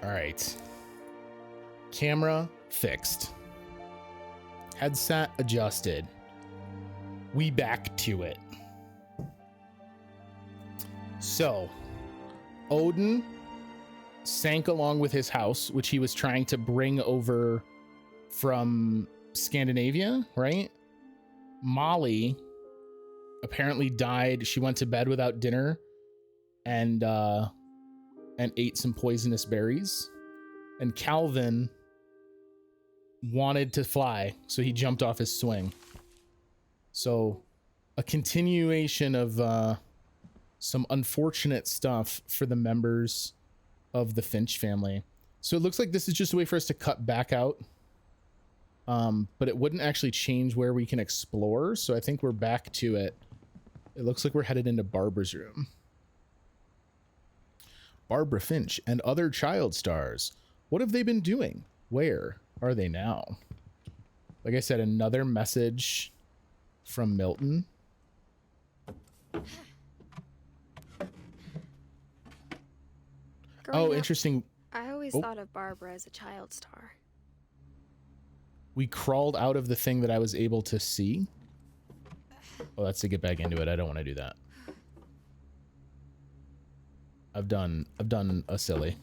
All right. Camera fixed. Headset adjusted. We back to it. So, Odin sank along with his house, which he was trying to bring over from Scandinavia, right? Molly apparently died. She went to bed without dinner and ate some poisonous berries. And Calvin wanted to fly, so he jumped off his swing. So a continuation of some unfortunate stuff for the members of the Finch family. So it looks like this is just a way for us to cut back out. But it wouldn't actually change where we can explore. So I think we're back to it. It looks like we're headed into Barbara's room. Barbara Finch and other child stars. What have they been doing? Where are they now? Like I said, another message from Milton. Growing up, interesting. I always thought of Barbara as a child star. We crawled out of the thing that I was able to see. Oh, that's to get back into it. I don't want to do that. I've done a silly.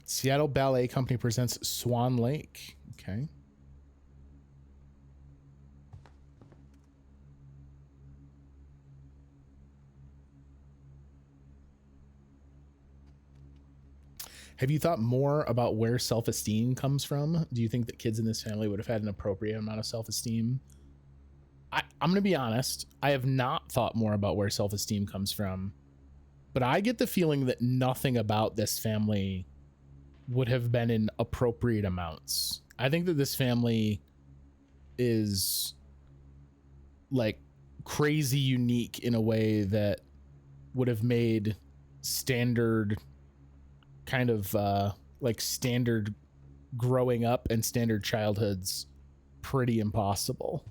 Seattle Ballet Company presents Swan Lake. Okay. Have you thought more about where self-esteem comes from? Do you think that kids in this family would have had an appropriate amount of self-esteem? I'm going to be honest. I have not thought more about where self-esteem comes from, but I get the feeling that nothing about this family would have been in appropriate amounts. I think that this family is like crazy unique in a way that would have made standard kind of like standard growing up and standard childhoods pretty impossible.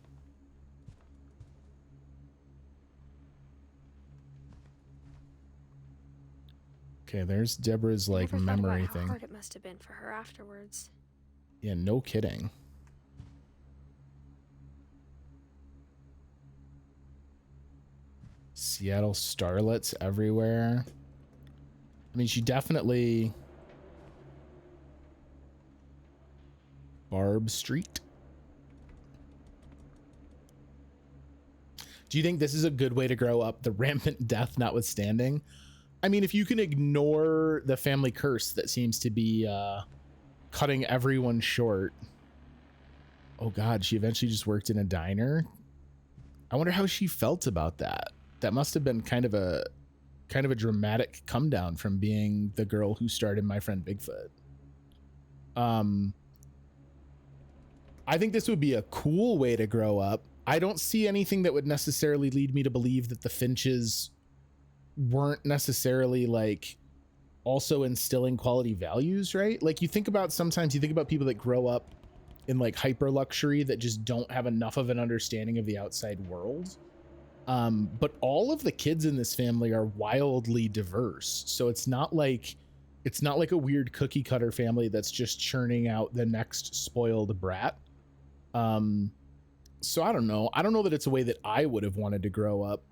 Okay, there's Deborah's like memory thing. How hard it must have been for her afterwards. Yeah, no kidding. Seattle starlets everywhere. I mean, she definitely... Barb Street. Do you think this is a good way to grow up, the rampant death notwithstanding? I mean, if you can ignore the family curse that seems to be cutting everyone short. Oh God, she eventually just worked in a diner. I wonder how she felt about that. That must have been kind of a dramatic come down from being the girl who starred in My Friend Bigfoot. I think this would be a cool way to grow up. I don't see anything that would necessarily lead me to believe that the Finches weren't necessarily like also instilling quality values, right? Like sometimes you think about people that grow up in like hyper luxury that just don't have enough of an understanding of the outside world. But all of the kids in this family are wildly diverse. So it's not like a weird cookie cutter family that's just churning out the next spoiled brat. So I don't know. I don't know that it's a way that I would have wanted to grow up,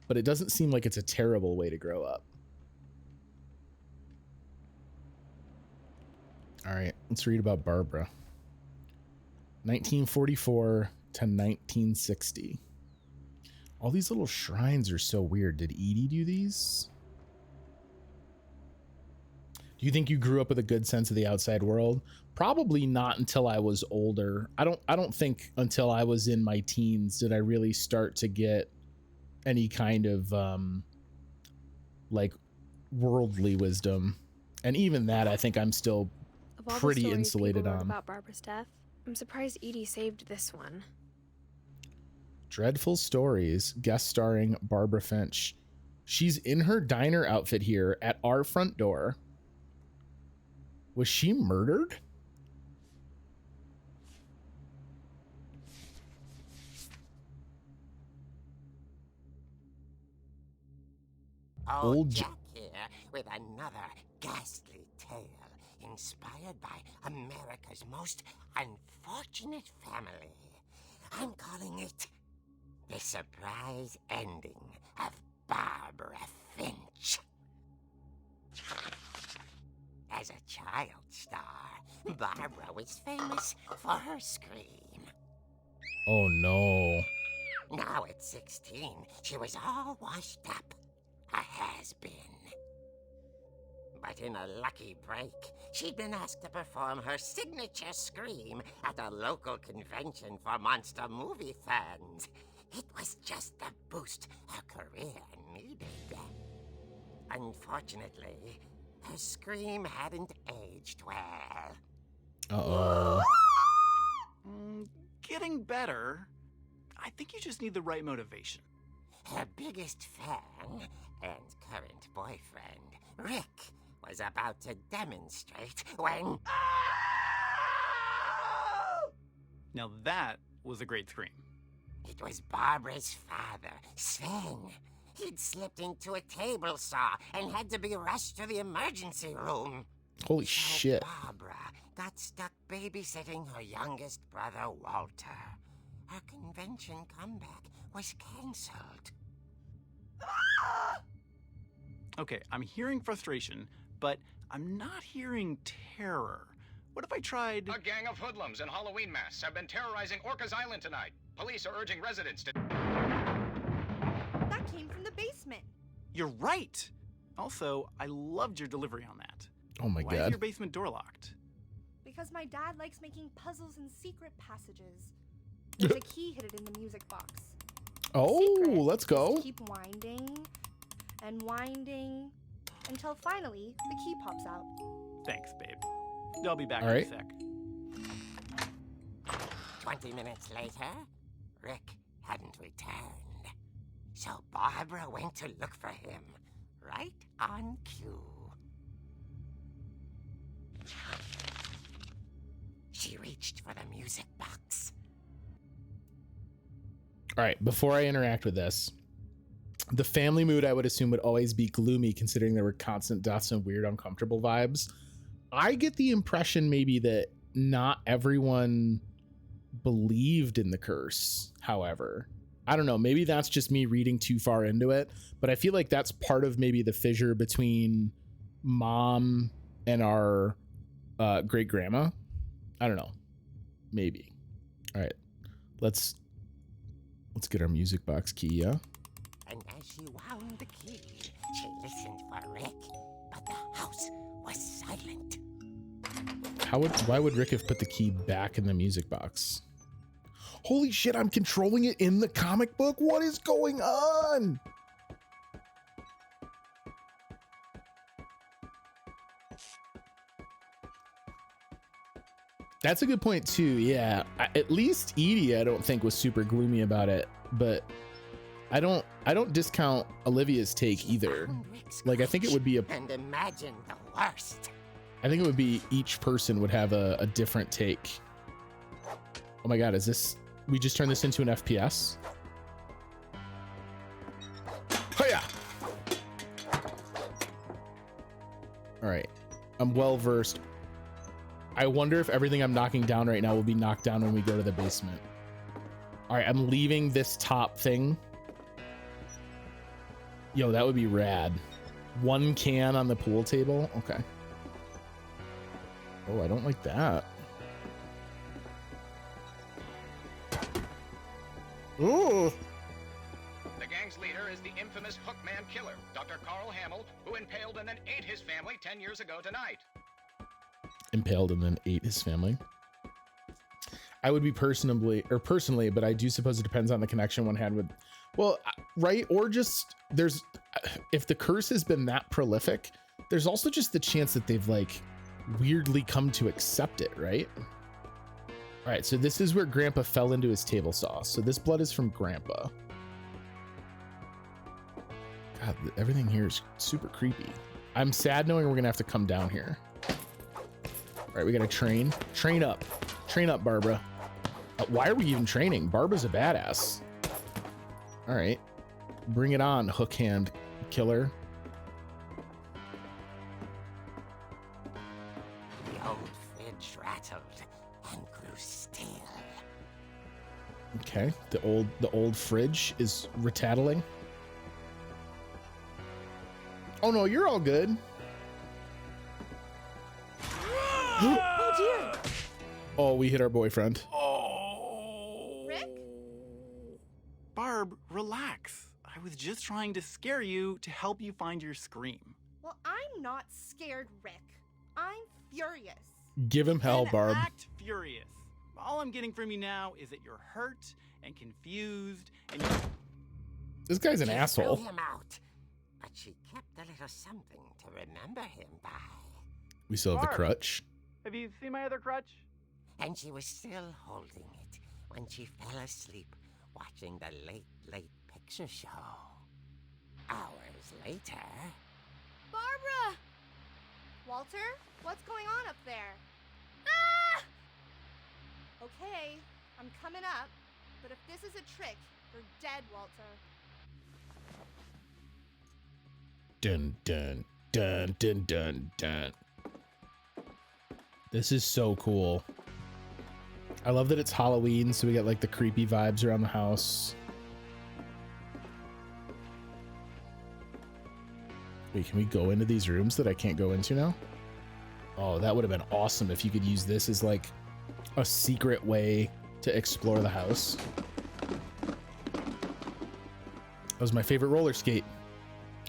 but it doesn't seem like it's a terrible way to grow up. All right, let's read about Barbara. 1944 to 1960. All these little shrines are so weird. Did Edie do these? Do you think you grew up with a good sense of the outside world? Probably not until I was older. I don't think until I was in my teens did I really start to get any kind of like worldly wisdom. And even that, I think I'm still pretty insulated on. About Barbara's death, I'm surprised Edie saved this one. Dreadful Stories, guest starring Barbara Finch. She's in her diner outfit here at our front door. Was she murdered? Old Jack here with another ghastly tale inspired by America's most unfortunate family. I'm calling it The Surprise Ending of Barbara Finch. As a child star, Barbara was famous for her scream. Oh no. Now at 16, she was all washed up. A has-been. But in a lucky break, she'd been asked to perform her signature scream at a local convention for monster movie fans. It was just the boost her career needed. Unfortunately, her scream hadn't aged well. Uh-oh. Getting better. I think you just need the right motivation. Her biggest fan and current boyfriend, Rick, was about to demonstrate when... Now that was a great scream. It was Barbara's father, Sven. He'd slipped into a table saw and had to be rushed to the emergency room. Holy So shit. Barbara got stuck babysitting her youngest brother, Walter. Her convention comeback was cancelled. Okay, I'm hearing frustration, but I'm not hearing terror. What if I tried... A gang of hoodlums in Halloween masks have been terrorizing Orcas Island tonight. Police are urging residents to... That came from the basement. You're right! Also, I loved your delivery on that. Oh my Why is god. your basement door locked? Because my dad likes making puzzles and secret passages. There's a key hidden in the music box. Oh, Secret let's is go. to keep winding and winding until finally the key pops out. Thanks, babe. I'll be back All in right. a sec. 20 minutes later, Rick hadn't returned. So Barbara went to look for him, right on cue. She reached for the music box. All right, before I interact with this, the family mood I would assume would always be gloomy considering there were constant deaths and weird uncomfortable vibes. I get the impression maybe that not everyone believed in the curse, however. I don't know, maybe that's just me reading too far into it, but I feel like that's part of maybe the fissure between mom and our great grandma. I don't know. Maybe. All right. Let's get our music box key, yeah? And as she wound the key, she listened for Rick, but the house was silent. Why would Rick have put the key back in the music box? Holy shit, I'm controlling it in the comic book? What is going on? That's a good point too. Yeah, at least Edie, I don't think was super gloomy about it, but I don't discount Olivia's take either. Like, I think it would be And imagine the worst. I think it would be each person would have a different take. Oh my god, is this... We just turned this into an FPS? Hiya! Alright. I'm well versed. I wonder if everything I'm knocking down right now will be knocked down when we go to the basement. Alright, I'm leaving this top thing. Yo, that would be rad. One can on the pool table? Okay. Oh, I don't like that. Ooh. The gang's leader is the infamous Hookman killer, Dr. Carl Hamill, who impaled and then ate his family 10 years ago tonight. Impaled and then ate his family. I would be personally, but I do suppose it depends on the connection one had with, well, right? Or just there's, if the curse has been that prolific, there's also just the chance that they've like weirdly come to accept it, right? All right, so this is where Grandpa fell into his table saw. So this blood is from Grandpa. God, everything here is super creepy. I'm sad knowing we're gonna have to come down here. All right, we gotta train. Train up, Barbara. Why are we even training? Barbara's a badass. All right, bring it on, hook hand killer. fridge rattled and grew still. Okay, the old fridge is retattling. Oh no, you're all good. Oh dear! Oh, we hit our boyfriend. Rick? Barb, relax. I was just trying to scare you to help you find your scream. Well, I'm not scared, Rick. I'm furious. Give him hell, Then Barb. Act furious. All I'm getting from you now is that you're hurt and confused and you... This guy's an She asshole. threw him out, but she kept a little something to remember him by. We still have the Barb. crutch. Have you seen my other crutch? And she was still holding it when she fell asleep watching the late picture show. Hours later... Barbara! Walter, what's going on up there? Ah! Okay, I'm coming up, but if this is a trick, you're dead, Walter. Dun dun dun dun dun dun. This is so cool. I love that it's Halloween, so we get like the creepy vibes around the house. Wait, can we go into these rooms that I can't go into now? Oh, that would have been awesome if you could use this as like a secret way to explore the house. That was my favorite roller skate.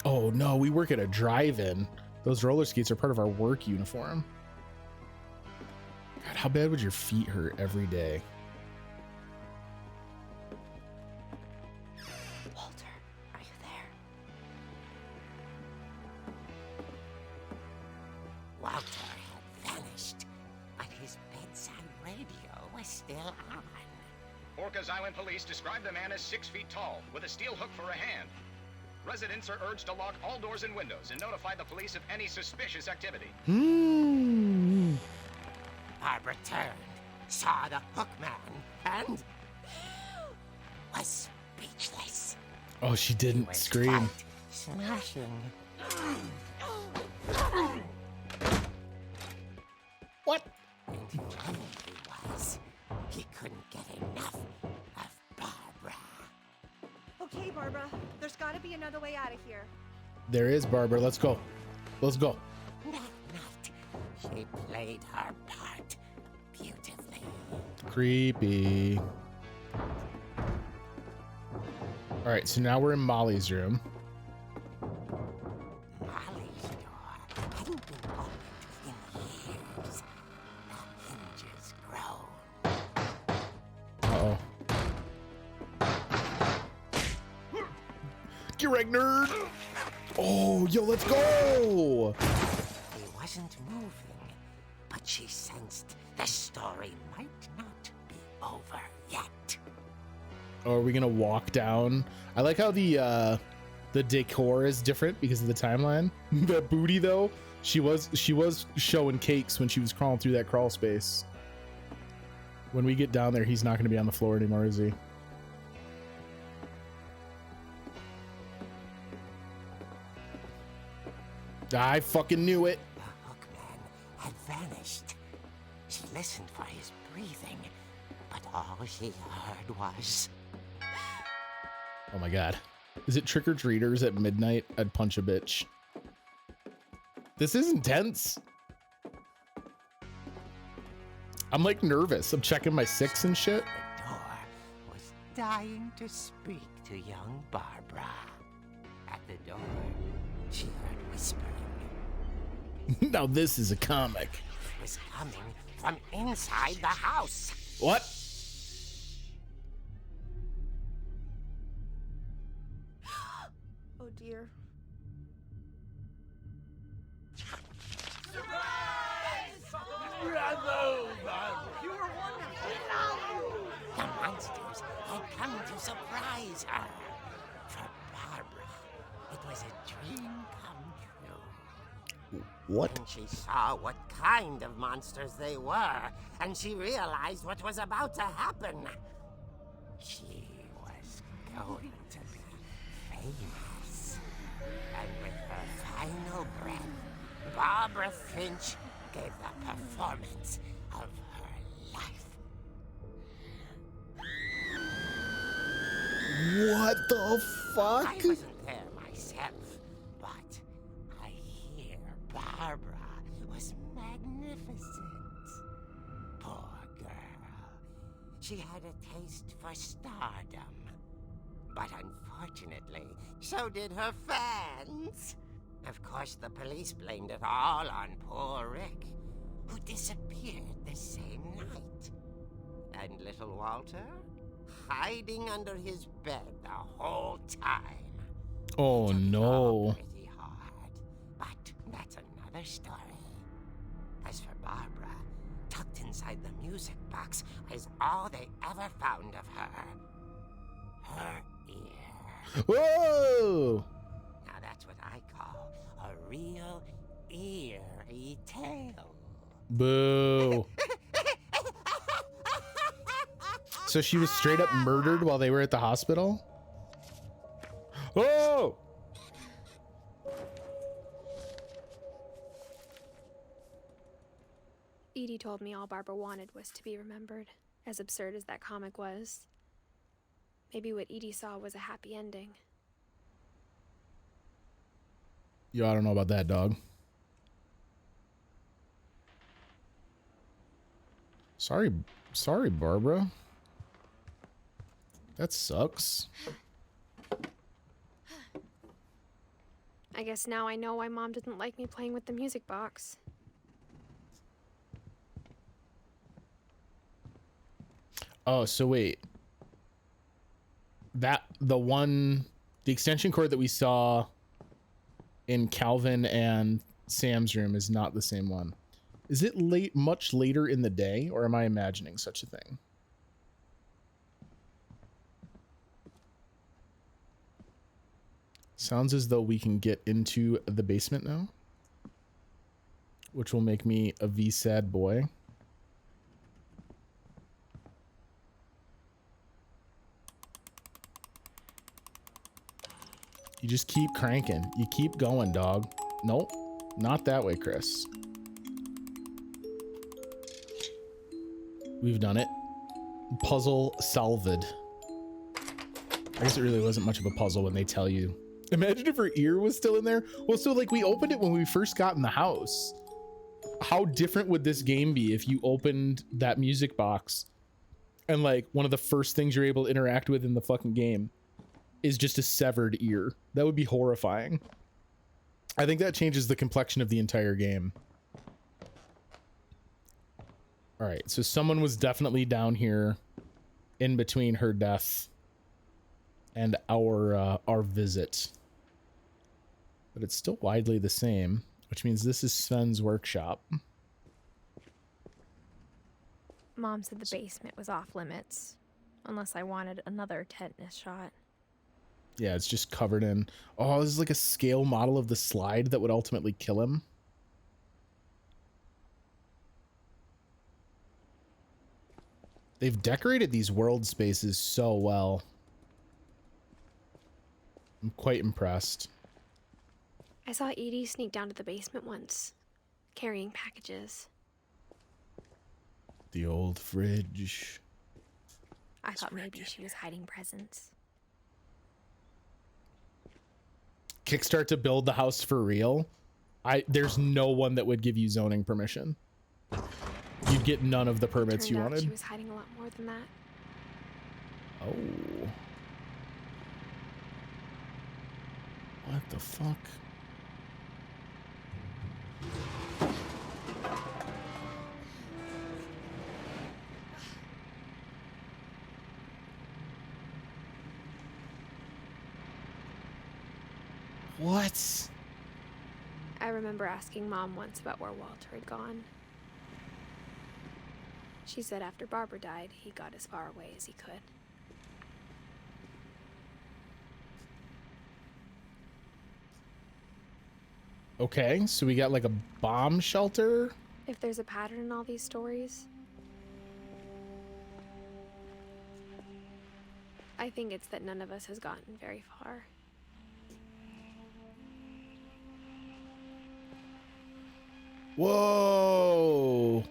Oh no, we work at a drive-in. Those roller skates are part of our work uniform. God, how bad would your feet hurt every day? Walter, are you there? Walter had vanished, but his bedside radio was still on. Orcas Island police describe the man as 6 feet tall, with a steel hook for a hand. Residents are urged to lock all doors and windows and notify the police of any suspicious activity. Barbara turned, saw the hook man, and was speechless. Oh, she He didn't was scream. quite smashing. What? And whoever he was, he couldn't get enough of Barbara. Okay, Barbara, there's gotta be another way out of here. There is, Barbara. Let's go. Let's go. That night, she played her part beautifully. Creepy. All right, so now we're in Molly's room. Molly's door hadn't been opened in years. The hinges groaned. Uh-oh. Get wrecked, nerd! Oh, yo, let's go! He wasn't moving, but she sensed the story might not be over yet. Oh, are we gonna walk down? I like how the decor is different because of the timeline. That booty though, she was showing cakes when she was crawling through that crawl space. When we get down there, he's not gonna be on the floor anymore, is he? I fucking knew it. The hookman had vanished. She listened for his breathing, but all she heard was... Oh my god. Is it trick-or-treaters at midnight? I'd punch a bitch. This is intense. I'm like nervous. I'm checking my 6 and shit. The door was dying to speak to young Barbara. At the door, she heard whispering. Now this is a comic. It was coming from inside the house. What? Oh dear. The monsters had come to surprise her. For Barbara, it was a dream come true. What? And she saw what kind of monsters they were, and she realized what was about to happen. She was going to be famous. And with her final breath, Barbara Finch gave the performance Oh, fuck. I wasn't there myself, but I hear Barbara was magnificent. Poor girl. She had a taste for stardom. But unfortunately, so did her fans. Of course, the police blamed it all on poor Rick, who disappeared the same night. And little Walter? Hiding under his bed the whole time. Oh, Took it all no. pretty hard, but that's another story. As for Barbara, tucked inside the music box is all they ever found of her. Her ear. Whoa! Now that's what I call a real eerie tale. Boo. So she was straight up murdered while they were at the hospital? Oh! Edie told me all Barbara wanted was to be remembered, as absurd as that comic was. Maybe what Edie saw was a happy ending. Yo, I don't know about that, dog. Sorry, Barbara. That sucks. I guess now I know why Mom didn't like me playing with the music box. Oh, so wait. The extension cord that we saw in Calvin and Sam's room is not the same one. Is it much later in the day, or am I imagining such a thing? Sounds as though we can get into the basement now, which will make me a sad boy. You just keep cranking. You keep going, dog. Nope, not that way, Chris. We've done it. Puzzle solved. I guess it really wasn't much of a puzzle when they tell you. Imagine if her ear was still in there. Well, so like we opened it when we first got in the house. How different would this game be if you opened that music box and like one of the first things you're able to interact with in the fucking game is just a severed ear? That would be horrifying. I think that changes the complexion of the entire game. All right, so someone was definitely down here in between her death and our visit. But it's still widely the same, which means this is Sven's workshop. Mom said the basement was off limits, unless I wanted another tetanus shot. Yeah, it's just covered in... Oh, this is like a scale model of the slide that would ultimately kill him. They've decorated these world spaces so well. I'm quite impressed. I saw Edie sneak down to the basement once, carrying packages. The old fridge. I thought maybe she was hiding presents. Kickstart to build the house for real. There's no one that would give you zoning permission. You'd get none of the permits you wanted. She was hiding a lot more than that. Oh. What the fuck? What? I remember asking Mom once about where Walter had gone. She said after Barbara died, he got as far away as he could. Okay, so we got like a bomb shelter. If there's a pattern in all these stories, I think it's that none of us has gotten very far. Whoa.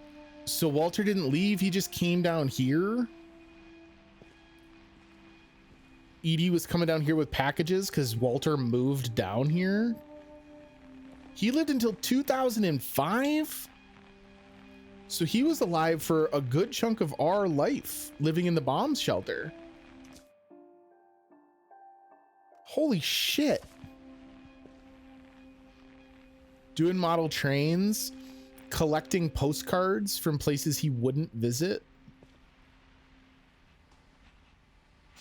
So Walter didn't leave, he just came down here? Edie was coming down here with packages because Walter moved down here. He lived until 2005. So he was alive for a good chunk of our life, living in the bomb shelter. Holy shit. Doing model trains, collecting postcards from places he wouldn't visit.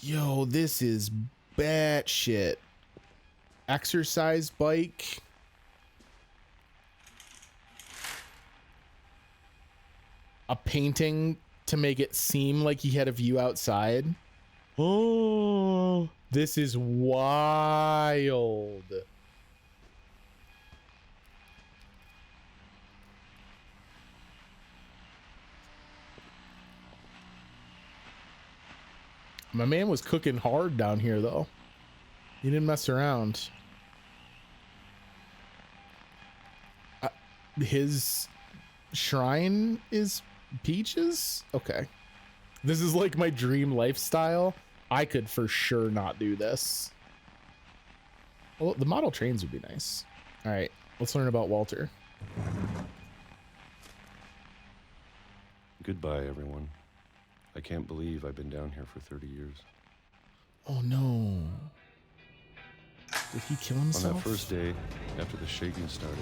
Yo, this is batshit. Exercise bike. A painting to make it seem like he had a view outside. Oh, this is wild. My man was cooking hard down here, though. He didn't mess around. His shrine is peaches? Okay. This is like my dream lifestyle. I could for sure not do this. Well, the model trains would be nice. All right, let's learn about Walter. Goodbye, everyone. I can't believe I've been down here for 30 years. Oh no. Did he kill himself? On that first day, after the shaking started,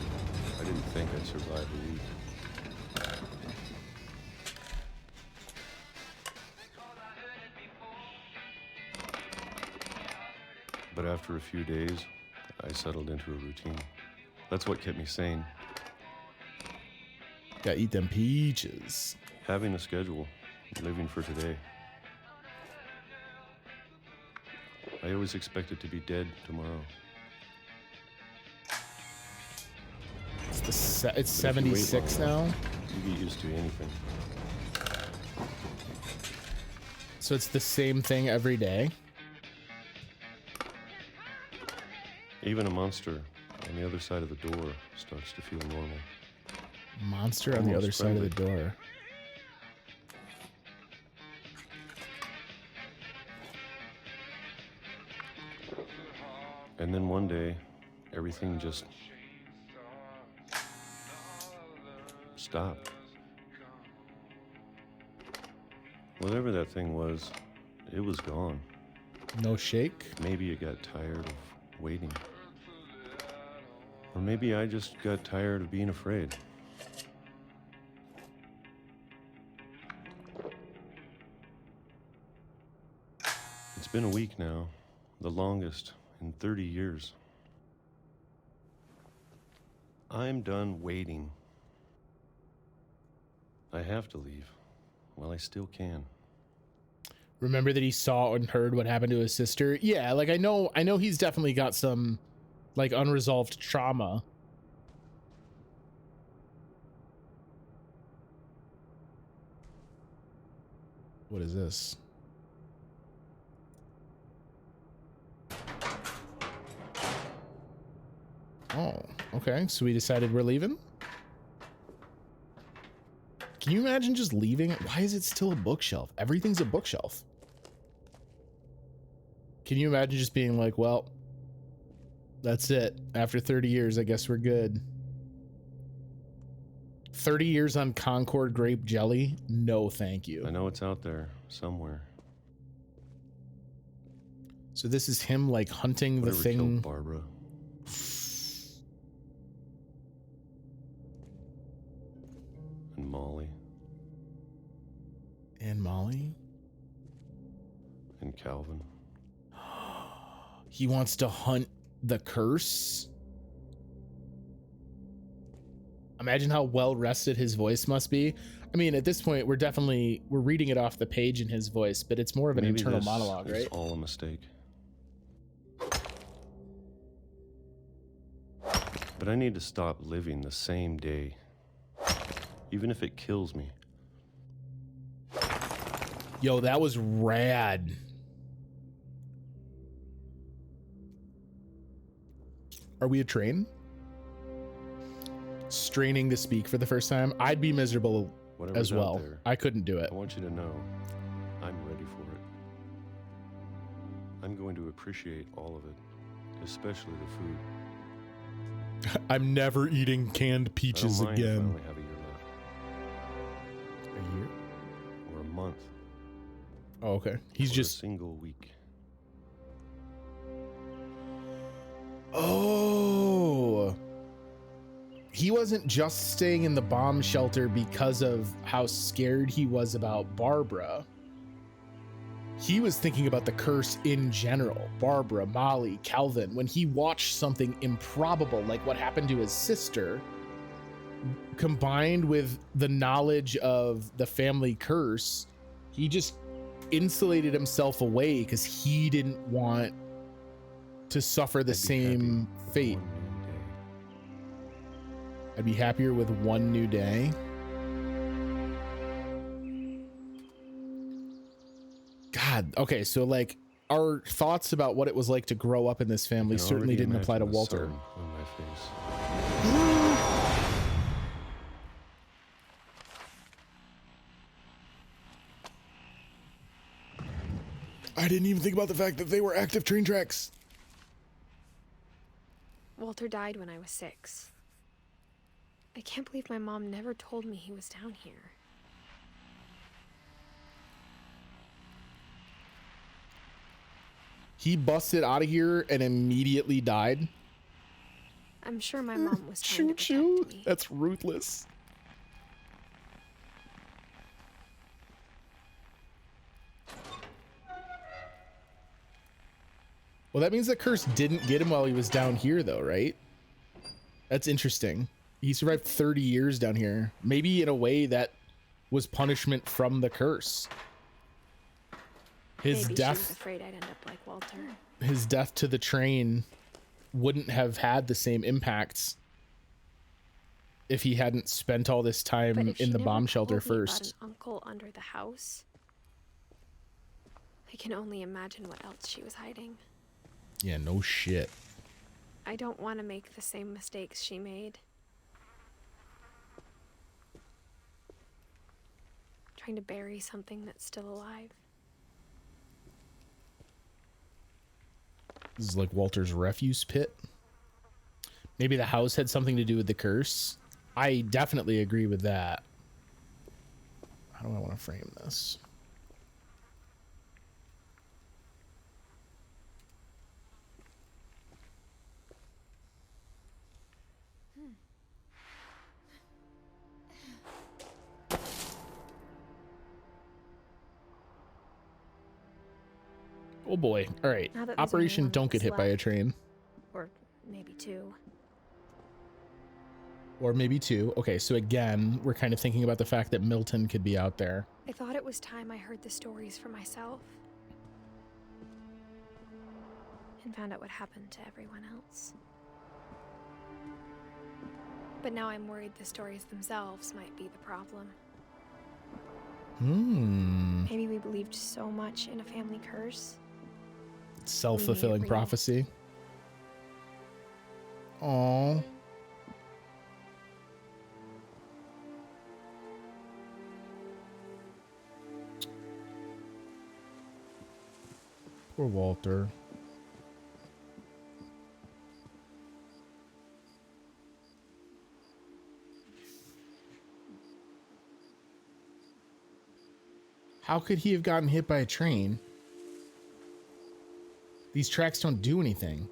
I didn't think I'd survive a week. But after a few days, I settled into a routine. That's what kept me sane. Gotta eat them peaches. Having a schedule, living for today. I always expected to be dead tomorrow. It's 76 But if you wait long now. enough, you get used to anything. So it's the same thing every day. Even a monster on the other side of the door starts to feel normal. Monster on the other Almost side of the friendly. door. And then one day, everything just stopped. Whatever that thing was, it was gone. No shake. Maybe it got tired of waiting. Or maybe I just got tired of being afraid. It's been a week now, the longest in 30 years. I'm done waiting. I have to leave while I still can. Remember that he saw and heard what happened to his sister? Yeah, like I know he's definitely got some like unresolved trauma. What is this? Oh, okay. So we decided we're leaving. Can you imagine just leaving? Why is it still a bookshelf? Everything's a bookshelf. Can you imagine just being like, well, that's it. After 30 years, I guess we're good. 30 years on Concord grape jelly? No, thank you. I know it's out there somewhere. So this is him like hunting Whatever the thing. killed Barbara. And Molly. And Molly? And Calvin. He wants to hunt the curse? Imagine how well rested his voice must be. I mean, at this point, we're reading it off the page in his voice, but it's more of an Maybe internal this monologue, is right? all a mistake. But I need to stop living the same day, even if it kills me. Yo, that was rad. Are we a train? Straining to speak for the first time. I'd be miserable Whatever's as well. out there, I couldn't do it. I want you to know I'm ready for it. I'm going to appreciate all of it, especially the food. I'm never eating canned I peaches don't mind if I again. only have a year left. A year? Or a month. Oh, okay. He's or just a single week. Oh. He wasn't just staying in the bomb shelter because of how scared he was about Barbara. He was thinking about the curse in general. Barbara, Molly, Calvin. When he watched something improbable like what happened to his sister, combined with the knowledge of the family curse, he just insulated himself away because he didn't want to suffer the I'd be same happy fate. with one new day. I'd be happier with one new day. God, okay, so like our thoughts about what it was like to grow up in this family I can certainly already didn't apply to imagine the Walter. sun on my face. I didn't even think about the fact that they were active train tracks. Walter died when I was 6. I can't believe my mom never told me he was down here. He busted out of here and immediately died. I'm sure my mom was trying to Shoot, protect me. that's ruthless. Well, that means the curse didn't get him while he was down here, though, right? That's interesting. He survived 30 years down here. Maybe in a way that was punishment from the curse. His Maybe death, she was afraid I'd end up like Walter. his death to the train wouldn't have had the same impacts if he hadn't spent all this But time if she in the never bomb shelter told me about first. an uncle under the house, I can only imagine what else she was hiding. Yeah, no shit. I don't want to make the same mistakes she made. Trying to bury something that's still alive. This is like Walter's refuse pit. Maybe the house had something to do with the curse. I definitely agree with that. How do I want to frame this? Oh boy. All right. Now that there's Operation only one Don't of Get us Hit by a left. Train. Or maybe 2. Or maybe 2. Okay, so again, we're kind of thinking about the fact that Milton could be out there. I thought it was time I heard the stories for myself. And found out what happened to everyone else. But now I'm worried the stories themselves might be the problem. Maybe we believed so much in a family curse. Self-fulfilling real. prophecy. Aww. Poor Walter. How could he have gotten hit by a train? These tracks don't do anything.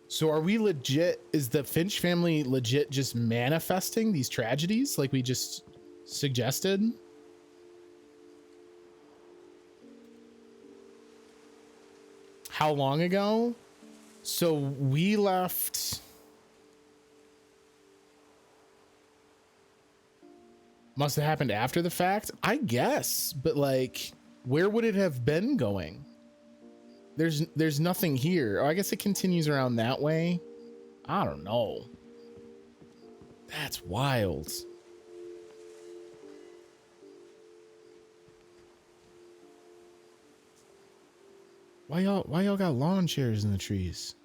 So are we legit? Is the Finch family legit just manifesting these tragedies like we just suggested? How long ago? So we left... Must have happened after the fact? I guess, but like, where would it have been going? There's nothing here. Oh, I guess it continues around that way. I don't know. That's wild. Why y'all got lawn chairs in the trees?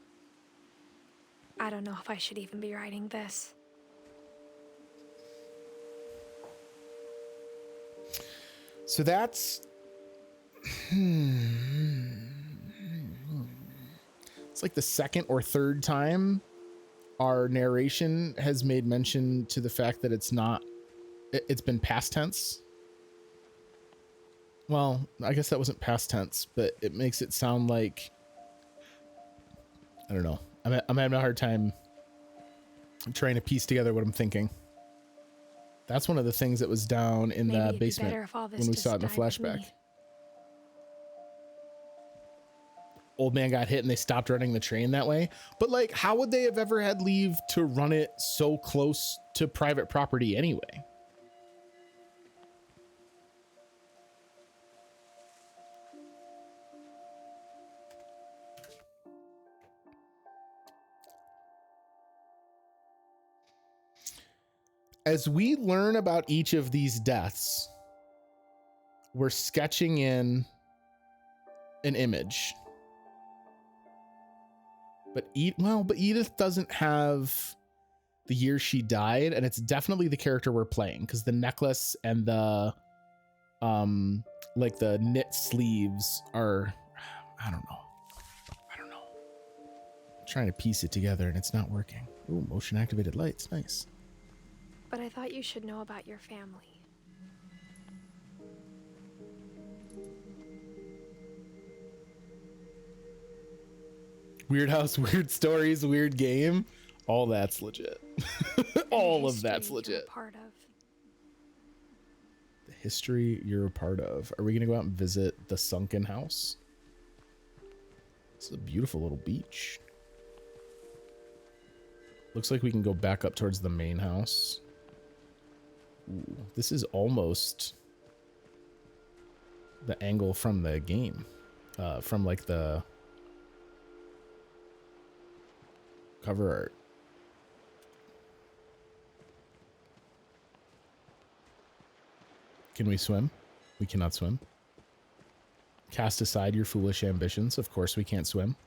I don't know if I should even be writing this. So that's... It's like the second or third time our narration has made mention to the fact that it's been past tense. Well, I guess that wasn't past tense, but it makes it sound like, I don't know. I'm having a hard time trying to piece together what I'm thinking. That's one of the things that was down in the basement when we saw it in the flashback. Old man got hit and they stopped running the train that way. But like, how would they have ever had leave to run it so close to private property anyway? As we learn about each of these deaths, we're sketching in an image. But Edith doesn't have the year she died, and it's definitely the character we're playing, because the necklace and the like the knit sleeves are, I don't know. I'm trying to piece it together and it's not working. Ooh, motion activated lights, nice. But I thought you should know about your family. Weird house, weird stories, weird game. All that's legit. All of that's legit. Part of. The history you're a part of. Are we going to go out and visit the sunken house? It's a beautiful little beach. Looks like we can go back up towards the main house. Ooh, this is almost the angle from the game. From like the cover art. Can we swim? We cannot swim. Cast aside your foolish ambitions. Of course we can't swim.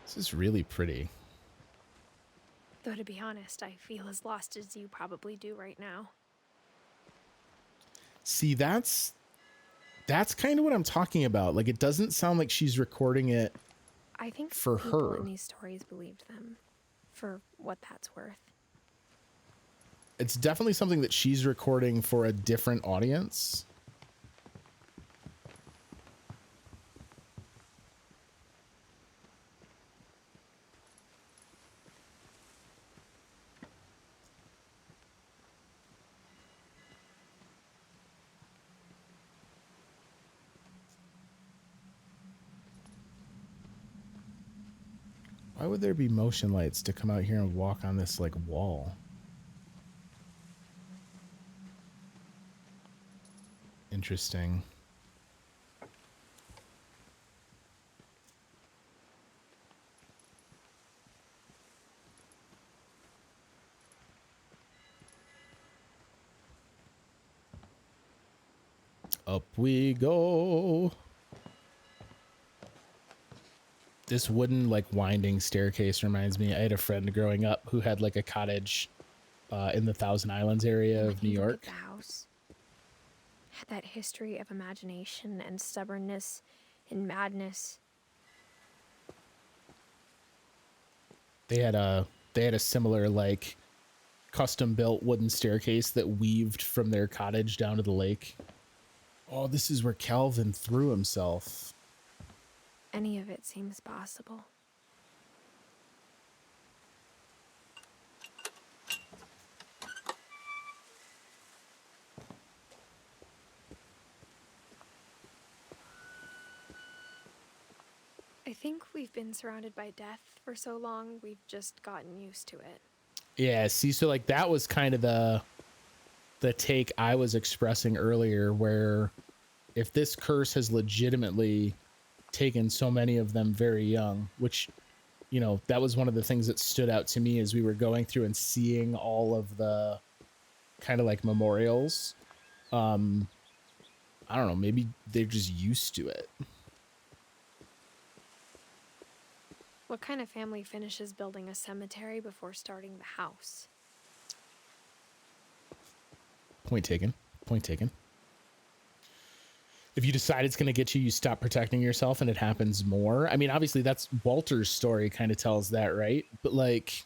This is really pretty. Though to be honest, I feel as lost as you probably do right now. See, that's kind of what I'm talking about. Like, it doesn't sound like she's recording it I think for people her. in these stories believed them, for what that's worth. It's definitely something that she's recording for a different audience. Why would there be motion lights to come out here and walk on this like wall? Interesting. Up we go. This wooden like winding staircase reminds me, I had a friend growing up who had like a cottage in the Thousand Islands area of New York. The house had that history of imagination and stubbornness and madness. They had a similar like custom built wooden staircase that weaved from their cottage down to the lake. Oh, this is where Calvin threw himself. Any of it seems possible. I think we've been surrounded by death for so long, we've just gotten used to it. Yeah, see, so like that was kind of the take I was expressing earlier, where if this curse has legitimately taken so many of them very young, which, you know, that was one of the things that stood out to me as we were going through and seeing all of the kind of like memorials. I don't know, maybe they're just used to it. What kind of family finishes building a cemetery before starting the house? Point taken. Point taken. If you decide it's going to get you, you stop protecting yourself and it happens more. I mean, obviously that's Walter's story kind of tells that, right? But like,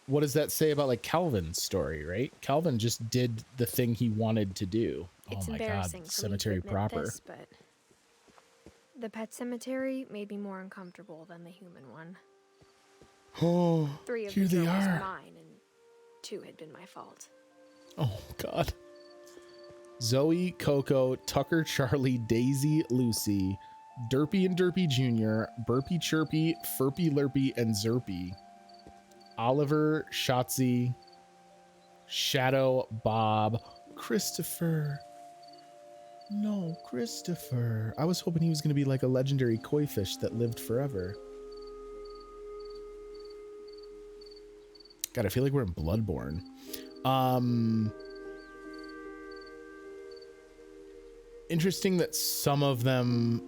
what does that say about like Calvin's story, right? Calvin just did the thing he wanted to do. It's oh my embarrassing God, for cemetery me to admit proper. this, but the pet cemetery made me more uncomfortable than the human one. Oh, 3 of here the they drills are. were mine, and 2 had been my fault. Oh God. Zoe, Coco, Tucker, Charlie, Daisy, Lucy, Derpy and Derpy Jr., Burpy Chirpy, Furpy Lurpy, and Zerpy. Oliver, Shotzi, Shadow, Bob, Christopher. No, Christopher. I was hoping he was going to be like a legendary koi fish that lived forever. God, I feel like we're in Bloodborne. Interesting that some of them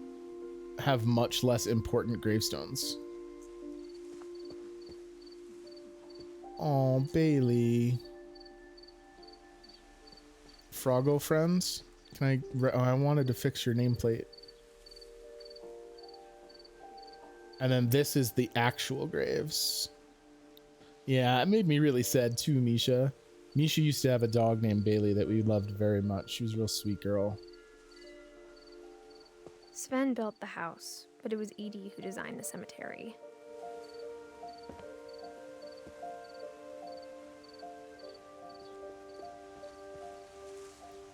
have much less important gravestones. Oh, Bailey. Froggo friends? Can I wanted to fix your nameplate. And then this is the actual graves. Yeah, it made me really sad too, Misha. Misha used to have a dog named Bailey that we loved very much. She was a real sweet girl. Sven built the house, but it was Edie who designed the cemetery.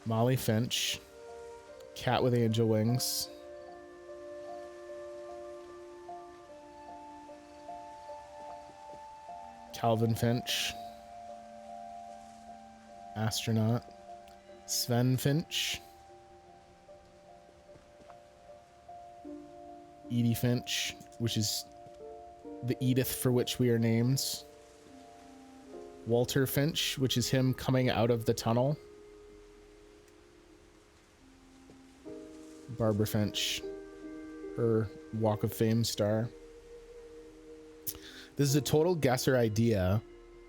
Molly Finch. Cat with angel wings. Calvin Finch. Astronaut. Sven Finch. Edie Finch, which is the Edith for which we are named. Walter Finch, which is him coming out of the tunnel. Barbara Finch, her Walk of Fame star. This is a total guesser idea.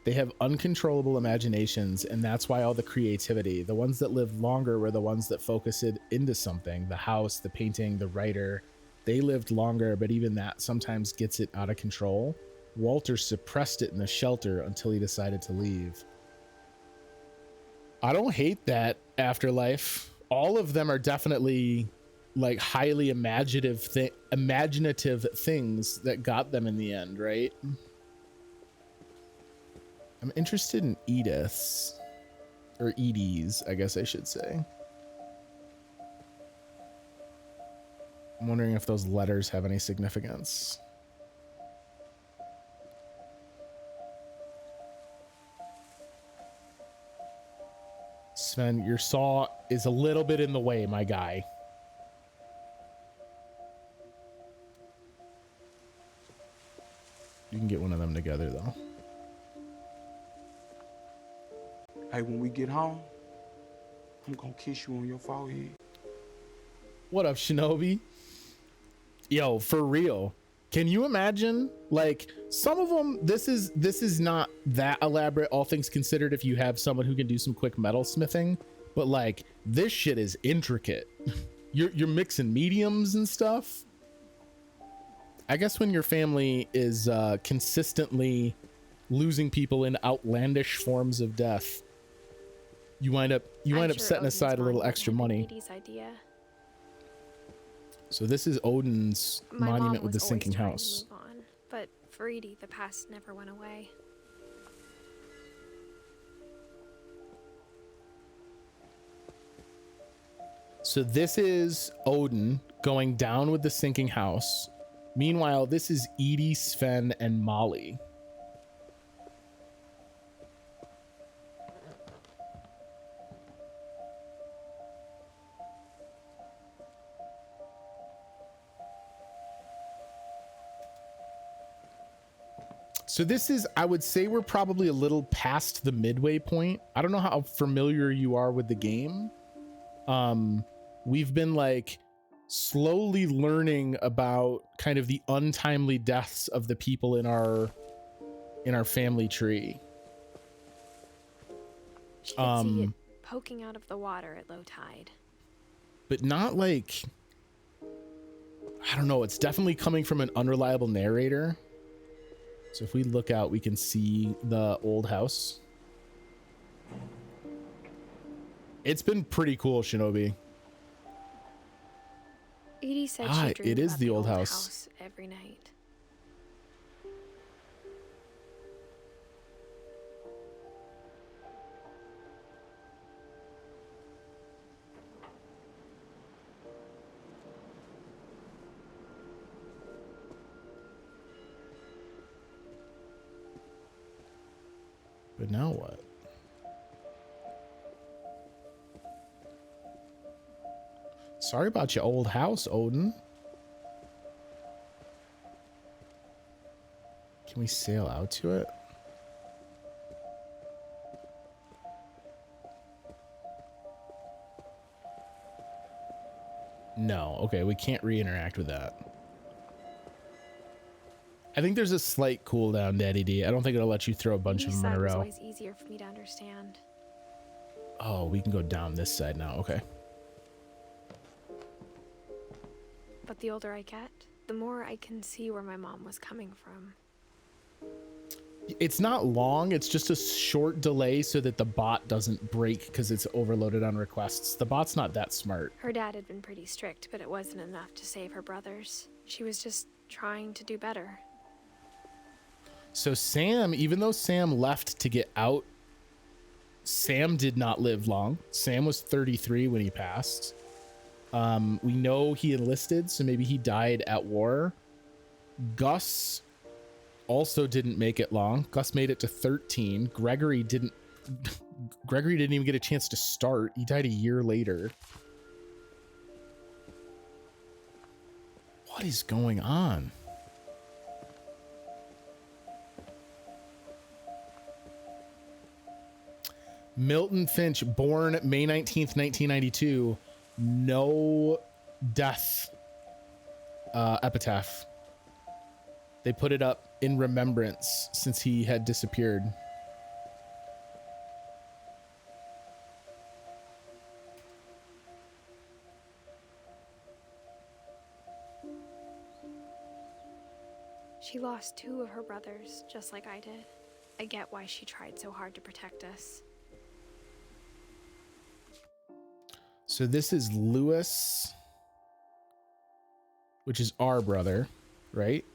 They have uncontrollable imaginations, and that's why all the creativity. The ones that lived longer were the ones that focused it into something. The house, the painting, the writer. They lived longer, but even that sometimes gets it out of control. Walter suppressed it in the shelter until he decided to leave. I don't hate that afterlife. All of them are definitely like highly imaginative things that got them in the end, right? I'm interested in Edith's, or Edie's, I guess I should say. I'm wondering if those letters have any significance. Sven, your saw is a little bit in the way, my guy. You can get one of them together, though. Hey, when we get home, I'm gonna kiss you on your forehead. What up, Shinobi? Yo, for real. Can you imagine? Like, some of them, this is not that elaborate, all things considered, if you have someone who can do some quick metal smithing. But like, this shit is intricate. You're mixing mediums and stuff. I guess when your family is consistently losing people in outlandish forms of death, you wind up setting aside a little extra money. Idea. So this is Odin's monument with the sinking house. Move on, but for Edie, the past never went away. So this is Odin going down with the sinking house. Meanwhile, this is Edie, Sven, and Molly. So this is, I would say we're probably a little past the midway point. I don't know how familiar you are with the game. We've been like slowly learning about kind of the untimely deaths of the people in our family tree. She could see it poking out of the water at low tide. But not like, I don't know, it's definitely coming from an unreliable narrator. So if we look out, we can see the old house. It's been pretty cool, Shinobi. Edie said she dreamed it is about the old house every night. But now what? Sorry about your old house, Odin. Can we sail out to it? No. Okay, we can't re-interact with that. I think there's a slight cooldown, Daddy D. I don't think it'll let you throw a bunch of them in a row. It's always easier for me to understand. Oh, we can go down this side now. Okay. But the older I get, the more I can see where my mom was coming from. It's not long. It's just a short delay so that the bot doesn't break because it's overloaded on requests. The bot's not that smart. Her dad had been pretty strict, but it wasn't enough to save her brothers. She was just trying to do better. So Sam, even though Sam left to get out, Sam did not live long. Sam was 33 when he passed. We know he enlisted, so maybe he died at war. Gus also didn't make it long. Gus made it to 13. Gregory didn't even get a chance to start. He died a year later. What is going on? Milton Finch, born May 19th, 1992. No death epitaph. They put it up in remembrance since he had disappeared. She lost 2 of her brothers, just like I did. I get why she tried so hard to protect us. So this is Lewis, which is our brother, right?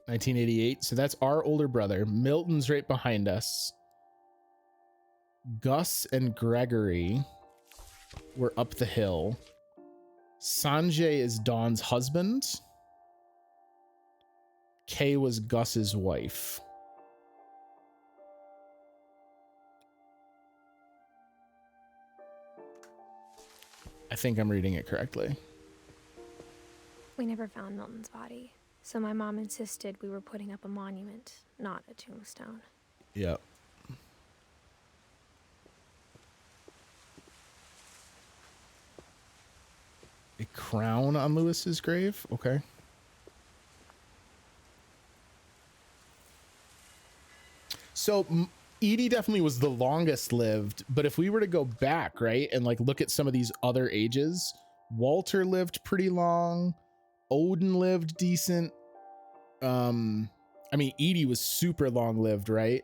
1988. So that's our older brother. Milton's right behind us. Gus and Gregory were up the hill. Sanjay is Dawn's husband. Kay was Gus's wife. I think I'm reading it correctly. We never found Milton's body, so my mom insisted we were putting up a monument, not a tombstone. Yep. A crown on Lewis's grave? Okay. So Edie definitely was the longest lived, but if we were to go back, right, and like look at some of these other ages, Walter lived pretty long. Odin lived decent. I mean, Edie was super long lived, right?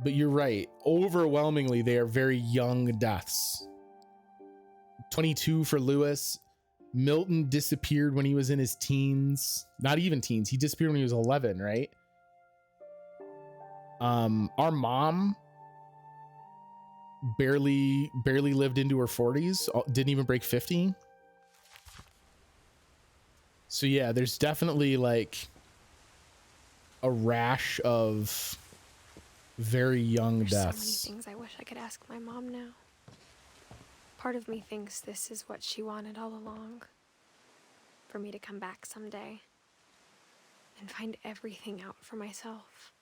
But you're right. Overwhelmingly, they are very young deaths. 22 for Lewis. Milton disappeared when he was in his teens. Not even teens. He disappeared when he was 11, right? Our mom barely lived into her 40s. Didn't even break 50. So yeah, there's definitely like a rash of very young There's deaths. So many things I wish I could ask my mom now. Part of me thinks this is what she wanted all along. For me to come back someday and find everything out for myself.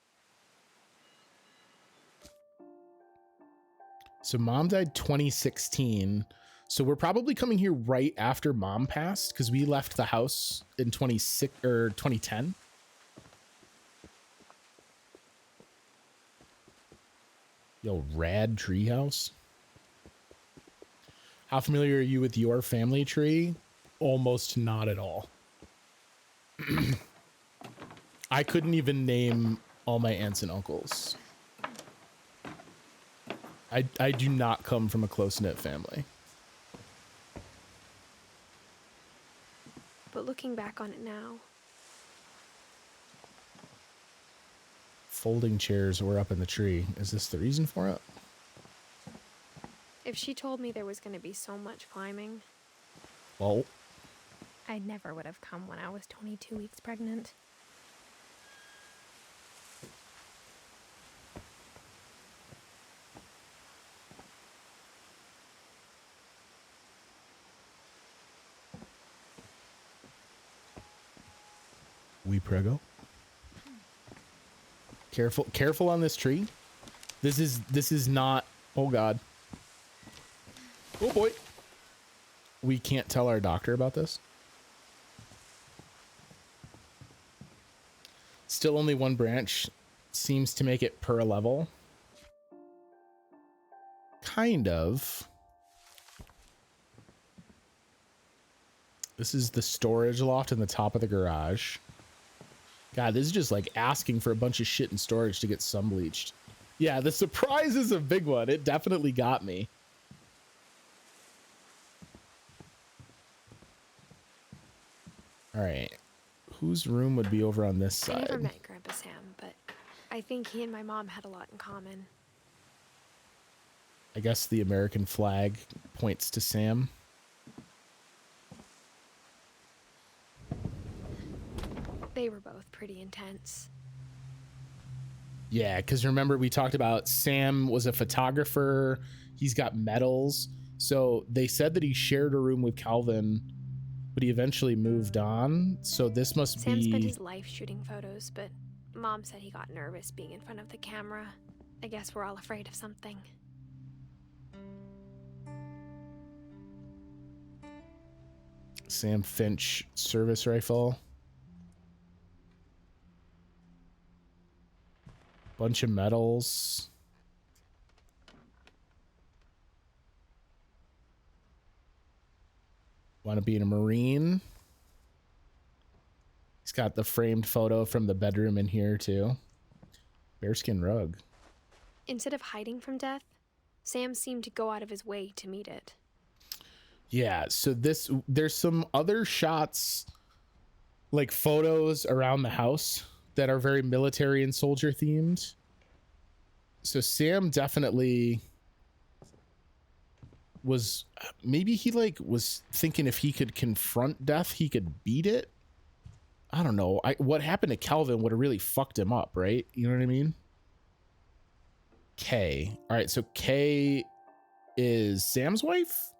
So mom died 2016. So we're probably coming here right after mom passed because we left the house in 2010. Yo, rad treehouse. How familiar are you with your family tree? Almost not at all. I couldn't even name all my aunts and uncles. I do not come from a close-knit family. But looking back on it now, Folding chairs were up in the tree. Is this the reason for it? if she told me there was going to be so much climbing, Well, I never would have come when I was 22 weeks pregnant. we prego. Careful on this tree. This is not. Oh God. Oh boy. We can't tell our doctor about this. Still only one branch. Seems to make it per level. Kind of. This is the storage loft in the top of the garage. God, this is just like asking for a bunch of shit in storage to get sun bleached. Yeah, the surprise is a big one. It definitely got me. All right. Whose room would be over on this I never side? met Grandpa Sam, but I think he and my mom had a lot in common. I guess the American flag points to Sam. They were both pretty intense. Yeah, because remember we talked about Sam was a photographer. He's got medals. So they said that he shared a room with Calvin, but he eventually moved on. So this must Sam be... spent his life shooting photos, but Mom said he got nervous being in front of the camera. I guess we're all afraid of something. Sam Finch service rifle. Bunch of medals. Want to be in a Marine. He's got the framed photo from the bedroom in here too. Bearskin rug. Instead of hiding from death, Sam seemed to go out of his way to meet it. Yeah, so there's some other shots, like photos around the house that are very military and soldier themed. So Sam definitely was, maybe he like was thinking if he could confront death, he could beat it. I don't know. What happened to Calvin would have really fucked him up, right? You know what I mean? Kay. All right, so Kay is Sam's wife?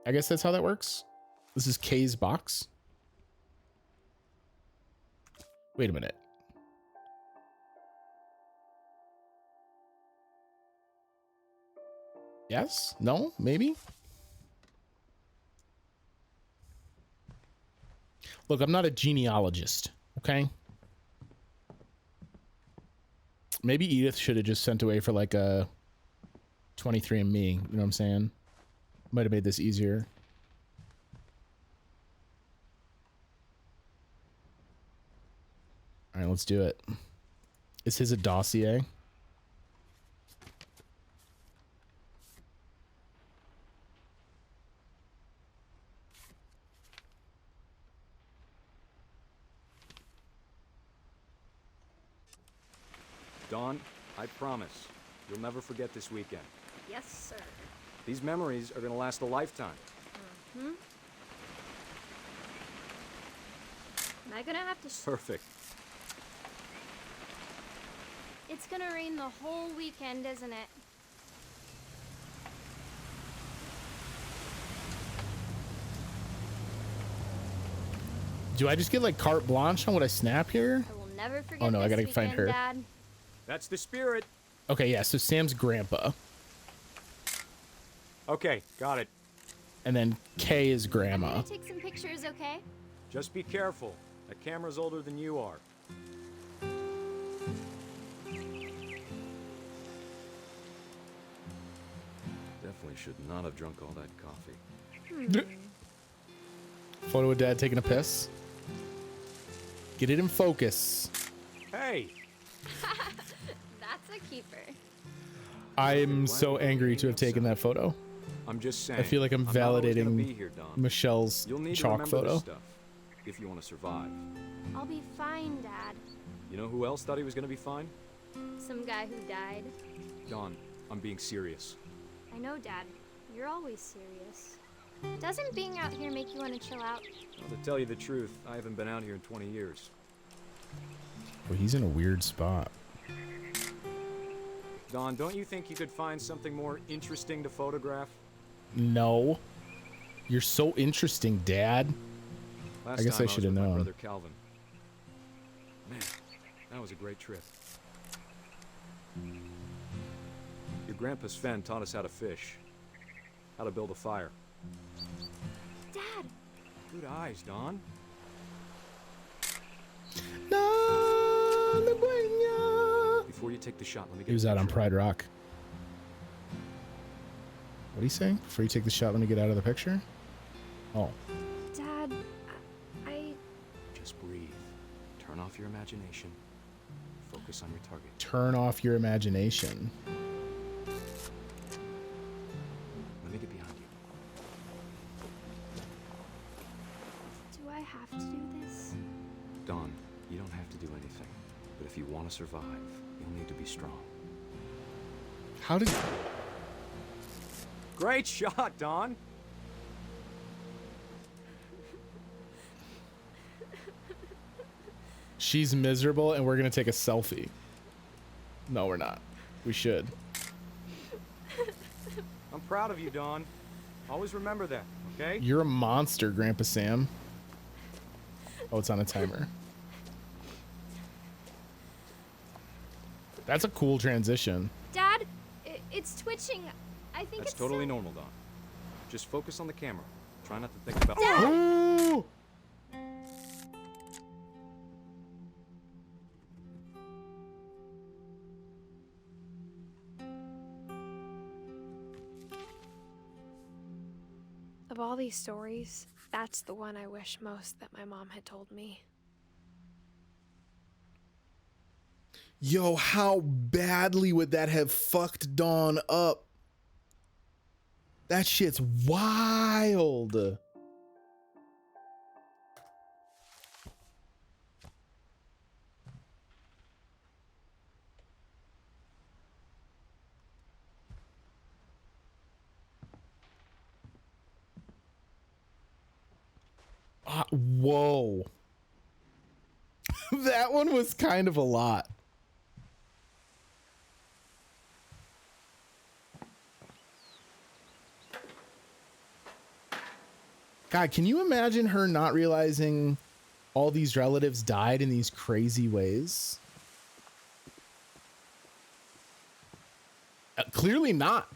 I guess that's how that works. This is Kay's box. Wait a minute. Yes? No? Maybe? Look, I'm not a genealogist, okay? Maybe Edith should have just sent away for like a 23andMe, you know what I'm saying? Might have made this easier. All right, let's do it. Is his a dossier? Dawn, I promise, you'll never forget this weekend. Yes, sir. These memories are gonna last a lifetime. Hmm? Am I gonna have to... Perfect. It's gonna rain the whole weekend, isn't it? Do I just get like carte blanche on what I snap here? I will never forget Oh no, I this gotta find weekend, her. Dad. That's the spirit. Okay, yeah, so Sam's grandpa. Okay, got it. And then Kay is I'm grandma. gonna take some pictures, okay? Just be careful. That camera's older than you are. Definitely should not have drunk all that coffee. Photo of dad taking a piss. Get it in focus. Hey! That's a keeper. I'm so angry to have taken that photo. I'm just saying. I feel like I'm not always gonna validating be here, Don. Michelle's You'll need to chalk remember this photo. stuff if you want to survive. I'll be fine, Dad. You know who else thought he was gonna be fine? Some guy who died. Don, I'm being serious. I know, Dad. You're always serious. Doesn't being out here make you want to chill out? Well, to tell you the truth, I haven't been out here in 20 years. Well, he's in a weird spot. Don, don't you think you could find something more interesting to photograph? No. You're so interesting, Dad. Last I guess time I should have was with my known. brother Calvin. Man, that was a great trip. Your grandpa Sven taught us how to fish, how to build a fire. Dad! Good eyes, Don. Before you take the shot, let me get He was a out on picture. Pride Rock. What are you saying? Before you take the shot, let me get out of the picture? Oh. Dad, I... Just breathe. Turn off your imagination. Focus on your target. Turn off your imagination. Let me get behind you. Do I have to do this? Don, you don't have to do anything. But if you want to survive, you'll need to be strong. How did... Great shot, Don! She's miserable and we're going to take a selfie. No, we're not. We should. I'm proud of you, Don. Always remember that, okay? You're a monster, Grandpa Sam. Oh, it's on a timer. That's a cool transition. Dad, it's twitching. I think That's it's totally so... normal, Don. Just focus on the camera. Try not to think about... Ooh! Of all these stories, that's the one I wish most that my mom had told me. Yo, how badly would that have fucked Dawn up? That shit's wild. Whoa. That one was kind of a lot. God, can you imagine her not realizing all these relatives died in these crazy ways? Clearly not.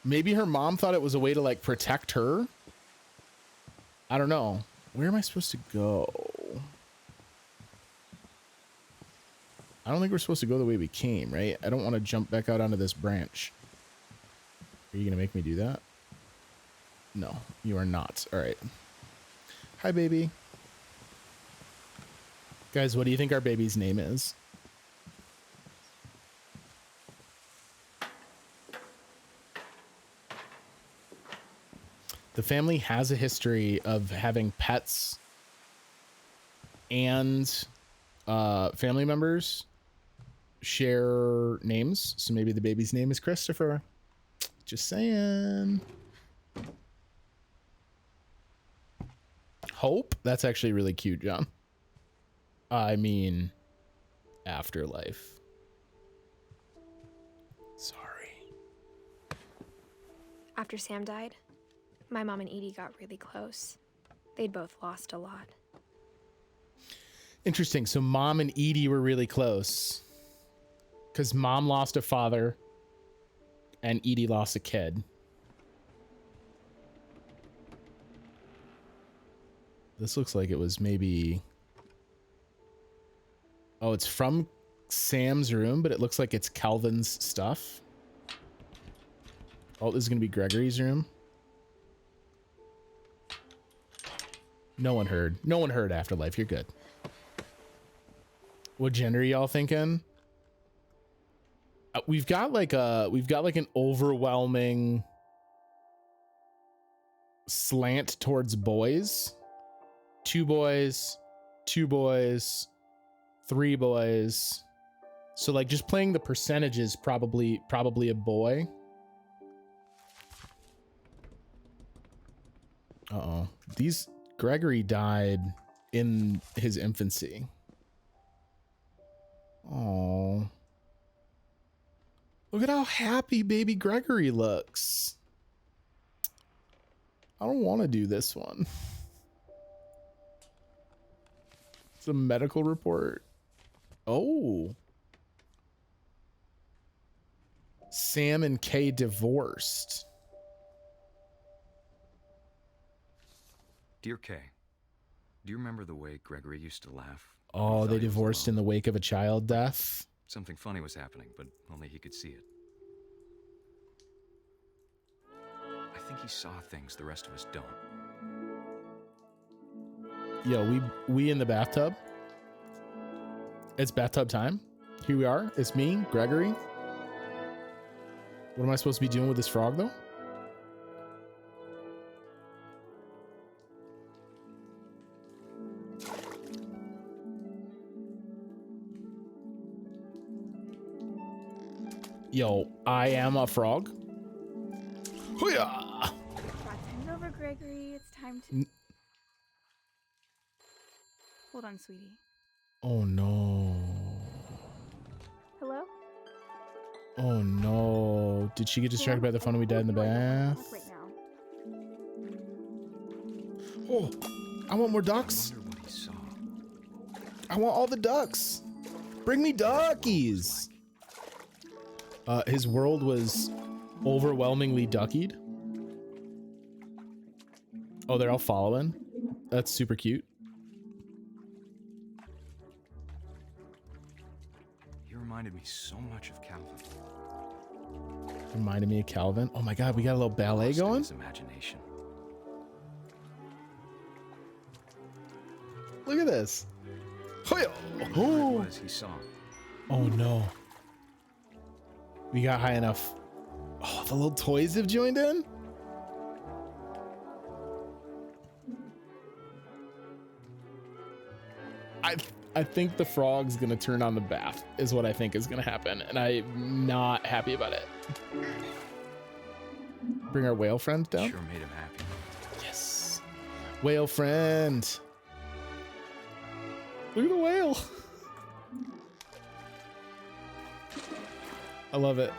Maybe her mom thought it was a way to like protect her. I don't know. Where am I supposed to go? I don't think we're supposed to go the way we came, right? I don't want to jump back out onto this branch. Are you going to make me do that? No, you are not. All right. Hi, baby. Guys, what do you think our baby's name is? The family has a history of having pets and family members share names. So maybe the baby's name is Christopher. Just saying. Hope? That's actually really cute, John. I mean, afterlife. Sorry. After Sam died, my mom and Edie got really close. They'd both lost a lot. Interesting. So mom and Edie were really close. Because mom lost a father and Edie lost a kid. This looks like it was maybe... Oh, it's from Sam's room, but it looks like it's Calvin's stuff. Oh, this is going to be Gregory's room. No one heard. No one heard Afterlife. You're good. What gender y'all thinking? We've got like an overwhelming slant towards boys. 2 boys, 2 boys, 3 boys. So like just playing the percentages, probably a boy. Uh-oh. Gregory died in his infancy. Oh. Look at how happy baby Gregory looks. I don't want to do this one. It's a medical report. Oh. Sam and Kay divorced. Dear Kay, do you remember the way Gregory used to laugh? Oh, they divorced in the wake of a child death. Something funny was happening, but only he could see it. I think he saw things the rest of us don't. Yo, we in the bathtub. It's bathtub time. Here we are. It's me, Gregory. What am I supposed to be doing with this frog, though? Yo, I am a frog. Hoo-yah! Time's over, Gregory. It's time to... Hold on, sweetie. Oh, no. Hello? Oh, no. Did she get distracted by the fun we did in the bath? Right now. Oh, I want more ducks. I wonder what he saw. I want all the ducks. Bring me duckies. His world was overwhelmingly duckied. Oh, they're all following. That's super cute. He reminded me so much of Calvin. Reminded me of Calvin. Oh my God, we got a little ballet going. His imagination. Look at this. Whatever it was he saw. Oh no. We got high enough. Oh, the little toys have joined in. I think the frog's gonna turn on the bath is what I think is gonna happen, and I'm not happy about it. Bring our whale friend down. Sure made him happy. Yes. Whale friend. Look at the whale. I love it.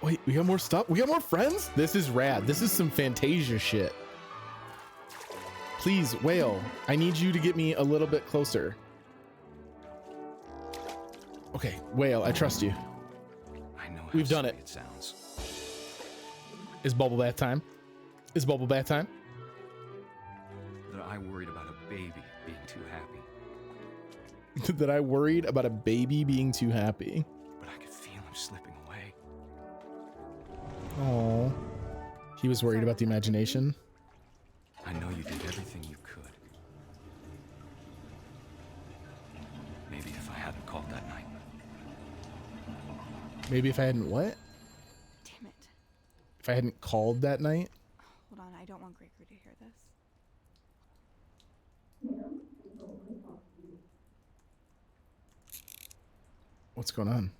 Wait, we got more stuff? We got more friends? This is rad. This is some Fantasia shit. Please, whale, I need you to get me a little bit closer. Okay, whale, I trust you. I know how We've done silly it. It sounds. Is bubble bath time? Is bubble bath time? That I worried about a baby being too happy. That I worried about a baby being too happy. But I could feel him slipping away. Oh, he was worried about the imagination. I know you did everything you could. Maybe if I hadn't called that night. Maybe if I hadn't what? Damn it. If I hadn't called that night? Hold on, I don't want Gregory to hear this. What's going on?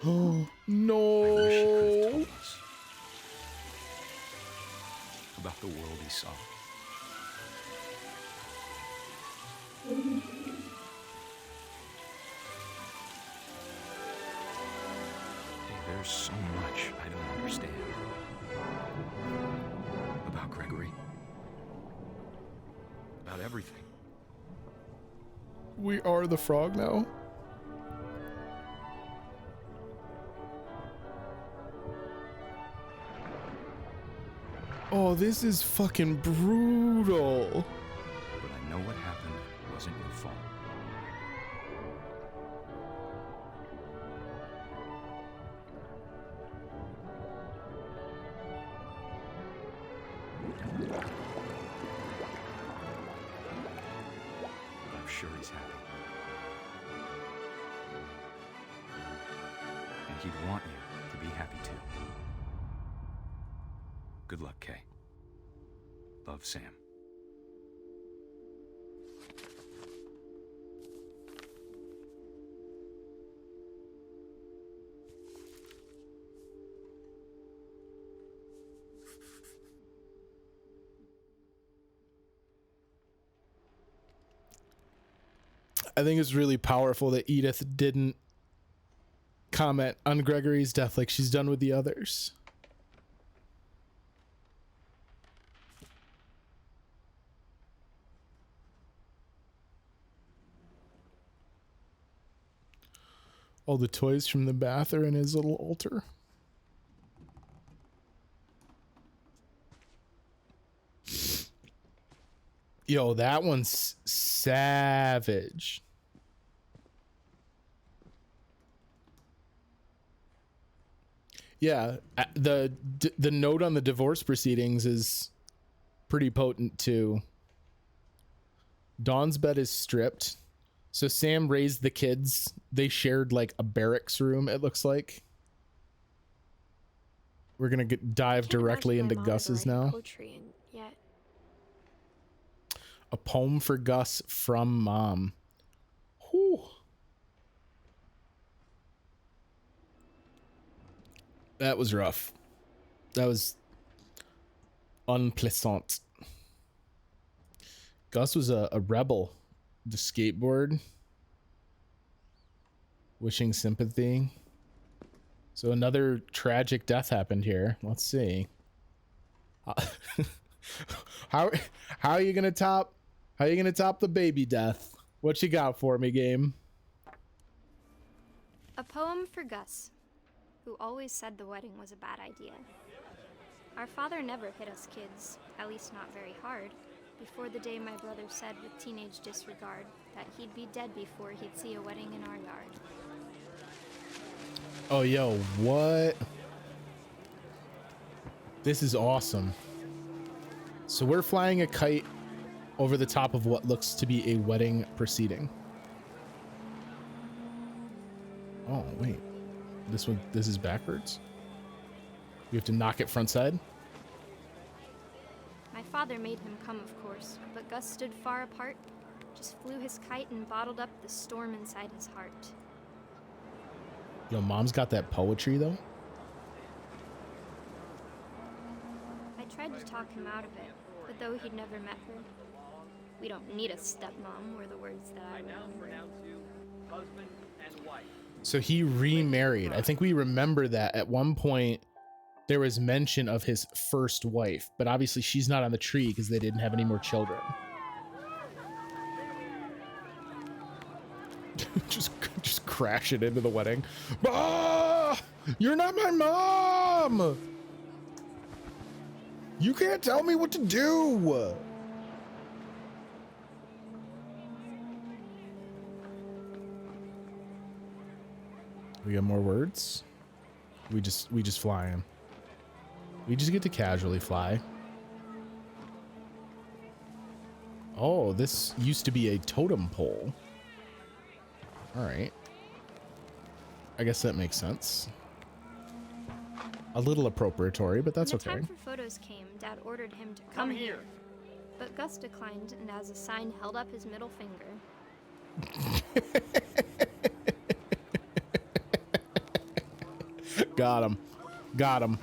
Oh, no. About the world he saw. Hey there, There's so much I don't understand. About Gregory. About everything. We are the frog now. Oh, this is fucking brutal. But I know what happened wasn't your fault. I'm sure he's happy. And he'd want you to be happy too. Good luck, Kay. Love, Sam. I think it's really powerful that Edith didn't comment on Gregory's death like she's done with the others. All the toys from the bath are in his little altar. Yo, that one's savage. Yeah, the note on the divorce proceedings is pretty potent too. Dawn's bed is stripped. So Sam raised the kids. They shared like a barracks room, it looks like. We're going to dive directly into Gus's now. Poetry and yet. A poem for Gus from Mom. Whew. That was rough. That was unpleasant. Gus was a rebel. The skateboard. Wishing sympathy. So another tragic death happened here. Let's see. How are you gonna top? How are you gonna top the baby death? What you got for me, game? A poem for Gus, who always said the wedding was a bad idea. Our father never hit us kids, at least not very hard, before the day my brother said with teenage disregard that he'd be dead before he'd see a wedding in our yard. Oh, yo, what? This is awesome. So we're flying a kite over the top of what looks to be a wedding proceeding. Oh, wait. This is backwards? We have to knock it front side? My father made him come, of course, but Gus stood far apart, just flew his kite and bottled up the storm inside his heart. Yo, Mom's got that poetry, though. I tried to talk him out of it, but though he'd never met her, we don't need a stepmom were the words that I remember. So he remarried. I think we remember that at one point there was mention of his first wife, but obviously she's not on the tree because they didn't have any more children. just crash it into the wedding. Ah! You're not my mom! You can't tell me what to do! We got more words? We just fly in. We just get to casually fly. Oh, this used to be a totem pole. All right. I guess that makes sense. A little appropriatory, but that's When the okay. time for photos came, Dad ordered him to come here. But Gus declined and as a sign held up his middle finger. Got him. Got him.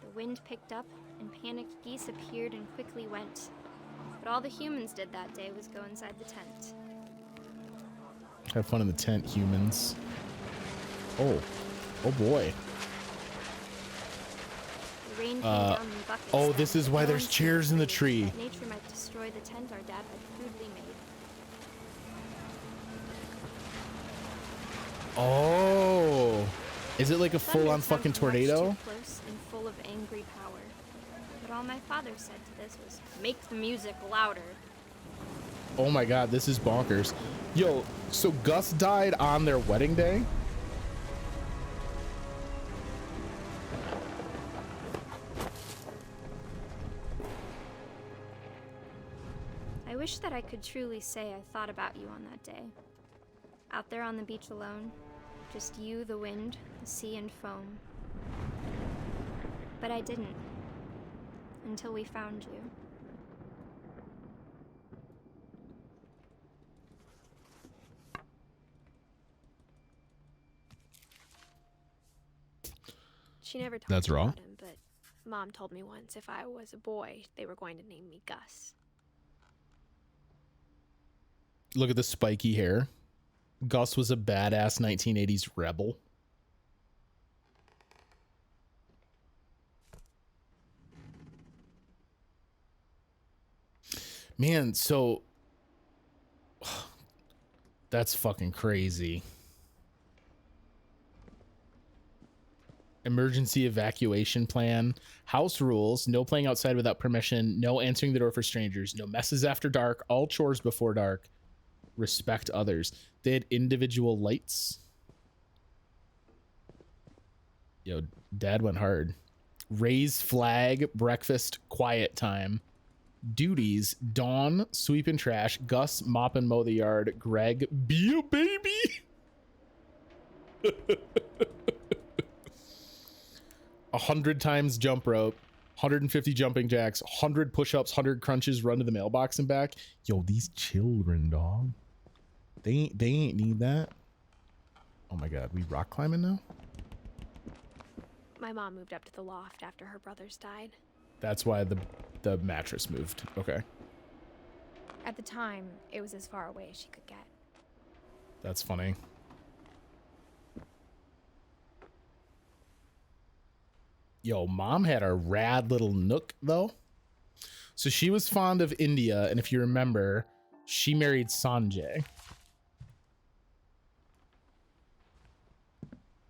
The wind picked up and panicked geese appeared and quickly went. But all the humans did that day was go inside the tent. Have fun in the tent, humans. Oh boy. The rain came down in buckets. Oh, this is why there's chairs in the tree. That nature might destroy the tent our dad had crudely made. Oh, is it like a full-on fucking tornado? Too close and full of angry power. But all my father said to this was, "Make the music louder." Oh my god, this is bonkers. Yo, so Gus died on their wedding day? I wish that I could truly say I thought about you on that day. Out there on the beach alone, just you, the wind, the sea, and foam. But I didn't. Until we found you. She never told That's me raw. about him, but Mom told me once if I was a boy, they were going to name me Gus. Look at the spiky hair. Gus was a badass 1980s rebel. Man, so that's fucking crazy. Emergency evacuation plan. House rules: no playing outside without permission, no answering the door for strangers, no messes after dark, all chores before dark, respect others. They had individual lights. Yo, Dad went hard. Raise flag, breakfast, quiet time. Duties: Dawn, sweep and trash. Gus, mop and mow the yard. Greg, be a baby. 100 times jump rope, 150 jumping jacks, 100 push-ups, 100 crunches, run to the mailbox and back. Yo, these children, dog. They ain't need that. Oh my god, we rock climbing now? My mom moved up to the loft after her brothers died. That's why the mattress moved. Okay. At the time, it was as far away as she could get. That's funny. Yo, Mom had a rad little nook, though. So she was fond of India, and if you remember, she married Sanjay.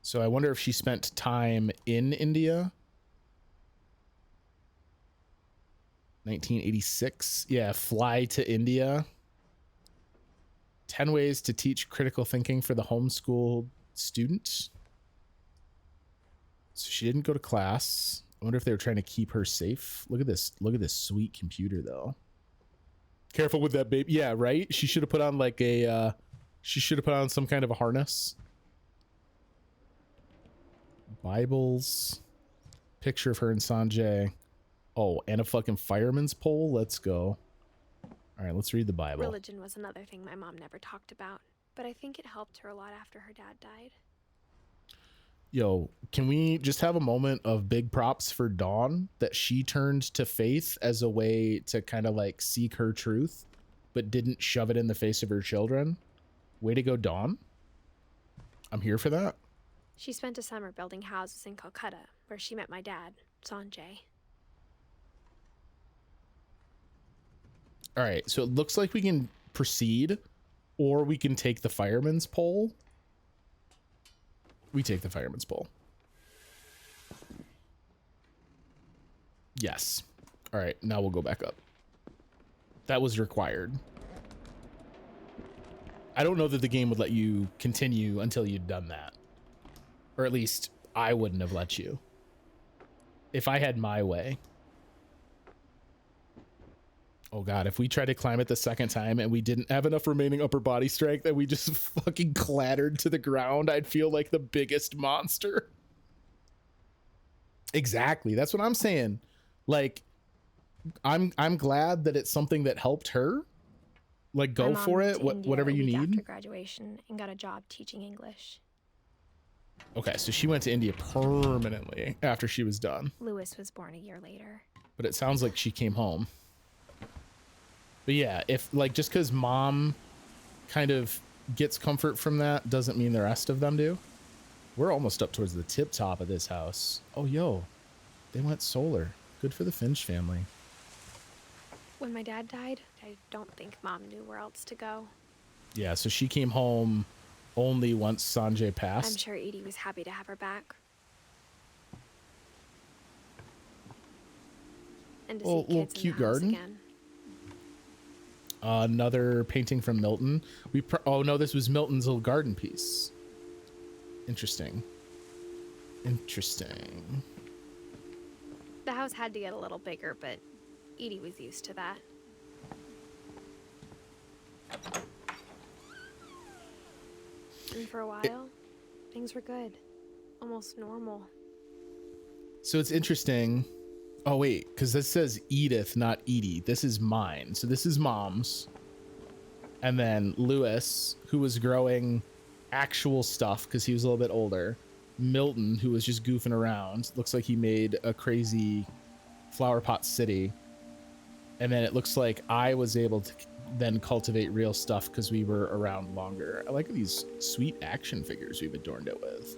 So I wonder if she spent time in India. 1986. Yeah, fly to India. 10 ways to teach critical thinking for the homeschool students. So she didn't go to class. I wonder if they were trying to keep her safe. Look at this. Look at this sweet computer, though. Careful with that baby. Yeah, right? She should have put on like a... she should have put on some kind of a harness. Bibles. Picture of her and Sanjay. Oh, and a fucking fireman's pole. Let's go. All right, let's read the Bible. Religion was another thing my mom never talked about, but I think it helped her a lot after her dad died. Yo, can we just have a moment of big props for Dawn that she turned to faith as a way to kind of like seek her truth, but didn't shove it in the face of her children? Way to go, Dawn. I'm here for that. She spent a summer building houses in Calcutta, where she met my dad, Sanjay. All right, so it looks like we can proceed, or we can take the fireman's pole. We take the fireman's pole. Yes. All right, now we'll go back up. That was required. I don't know that the game would let you continue until you'd done that. Or at least I wouldn't have let you. If I had my way. Oh god, if we tried to climb it the second time and we didn't have enough remaining upper body strength and we just fucking clattered to the ground, I'd feel like the biggest monster. Exactly. That's what I'm saying. Like, I'm glad that it's something that helped her. Like, go for it. Whatever you need. After graduation and got a job teaching English. Okay, so she went to India permanently after she was done. Lewis was born a year later. But it sounds like she came home. But yeah, if like just because Mom kind of gets comfort from that doesn't mean the rest of them do. We're almost up towards the tip top of this house. Oh, yo, they went solar. Good for the Finch family. When my dad died, I don't think Mom knew where else to go. Yeah, so she came home only once Sanjay passed. I'm sure Edie was happy to have her back. And to see Little kids cute in the house garden. again. Another painting from Milton. Oh no, this was Milton's little garden piece. Interesting. Interesting. The house had to get a little bigger, but Edie was used to that. And for a while, things were good. Almost normal. So it's interesting. Oh wait, because this says Edith, not Edie. This is mine. So this is Mom's. And then Lewis, who was growing actual stuff because he was a little bit older. Milton, who was just goofing around. Looks like he made a crazy flower pot city. And then it looks like I was able to then cultivate real stuff because we were around longer. I like these sweet action figures we've adorned it with.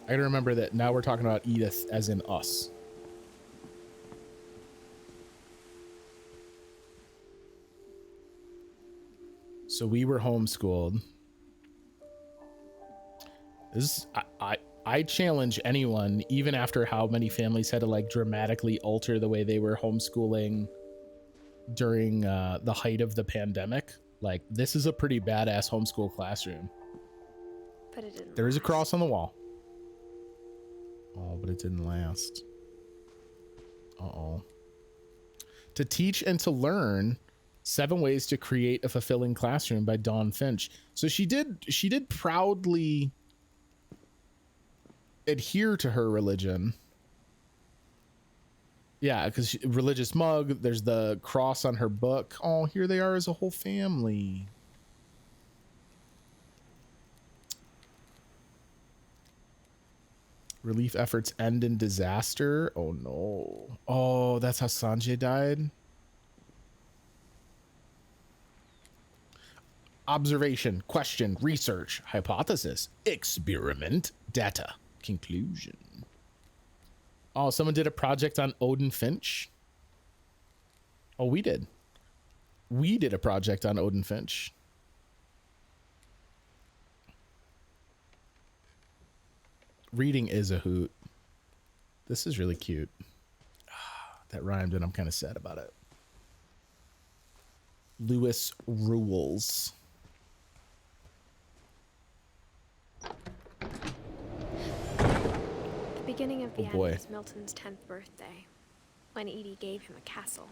I gotta remember that now we're talking about Edith as in us. So we were homeschooled. This I challenge anyone, even after how many families had to like dramatically alter the way they were homeschooling during the height of the pandemic. Like, this is a pretty badass homeschool classroom. But it didn't. There is a cross on the wall. Oh, but it didn't last. Uh-oh. To Teach and to Learn, 7 Ways to Create a Fulfilling Classroom by Dawn Finch. So she did proudly adhere to her religion. Yeah, because religious mug, there's the cross on her book. Oh, here they are as a whole family. Relief efforts end in disaster. Oh no. Oh, that's how Sanjay died. Observation, question, research, hypothesis, experiment, data, conclusion. Oh, someone did a project on Odin Finch. Oh, we did. We did a project on Odin Finch. Reading is a hoot. This is really cute. That rhymed and I'm kind of sad about it. Lewis rules. The beginning of the end boy. was Milton's 10th birthday, when Edie gave him a castle.